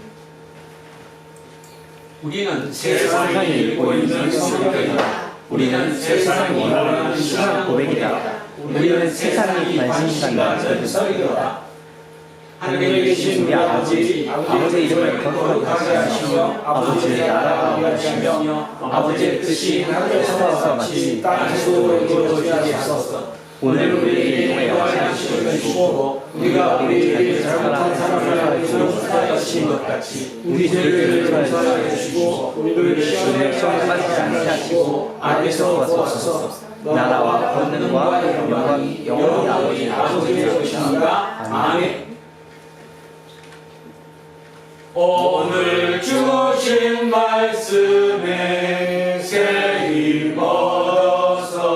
우리는 세상에 읽고 있는 성경이다. 우리는 세상이 말하는 신앙 고백이다. 우리는 세상이 관심간다. 설교다. 하늘에 계신 우리 아버지의 이름을 거룩하게 하시며 아버지의 나라가 오시며 아버지의 뜻이 하늘에서 같이 땅에서도 이루어지게 하소서. 오늘 우리에게 구하여 주시고 우리가 우리에게 잘못한 사람을 용서하여 주신 것 같이 우리 죄를 용서하여 주시고 우리를 시험에 빠지지 않게 하시고 악에서 구하소서. 나라와 권능과 영광이 영원히 아버지의 것입니다. 아멘. 오늘 주신 말씀에 세임 얻어서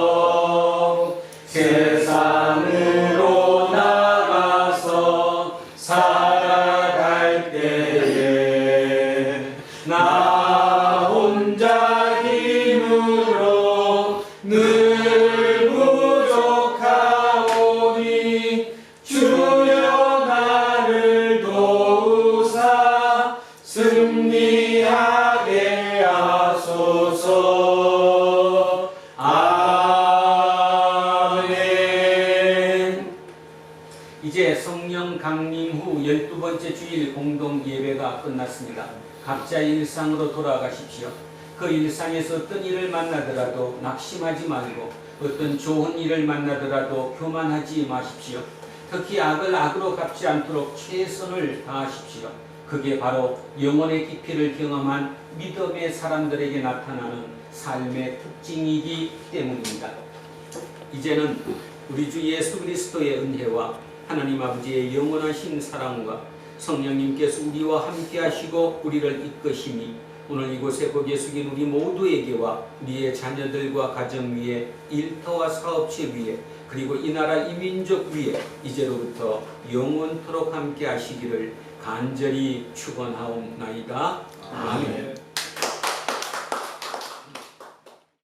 세상으로 나가서 살아갈 때에 나 혼자 힘으로 늘 부족하오니 주여 나를 도우사 승리하게 하소서. 아멘. 이제 성령 강림 후 12번째 주일 공동 예배가 끝났습니다. 각자의 일상으로 돌아가십시오. 그 일상에서 어떤 일을 만나더라도 낙심하지 말고 어떤 좋은 일을 만나더라도 교만하지 마십시오. 특히 악을 악으로 갚지 않도록 최선을 다하십시오. 그게 바로 영혼의 깊이를 경험한 믿음의 사람들에게 나타나는 삶의 특징이기 때문입니다. 이제는 우리 주 예수 그리스도의 은혜와 하나님 아버지의 영원하신 사랑과 성령님께서 우리와 함께 하시고 우리를 이끄시니 오늘 이곳에 거기에 숙인 우리 모두에게와 우리의 자녀들과 가정 위에 일터와 사업체 위에 그리고 이 나라 이 민족 위에 이제로부터 영원토록 함께 하시기를 간절히 축원하옵나이다.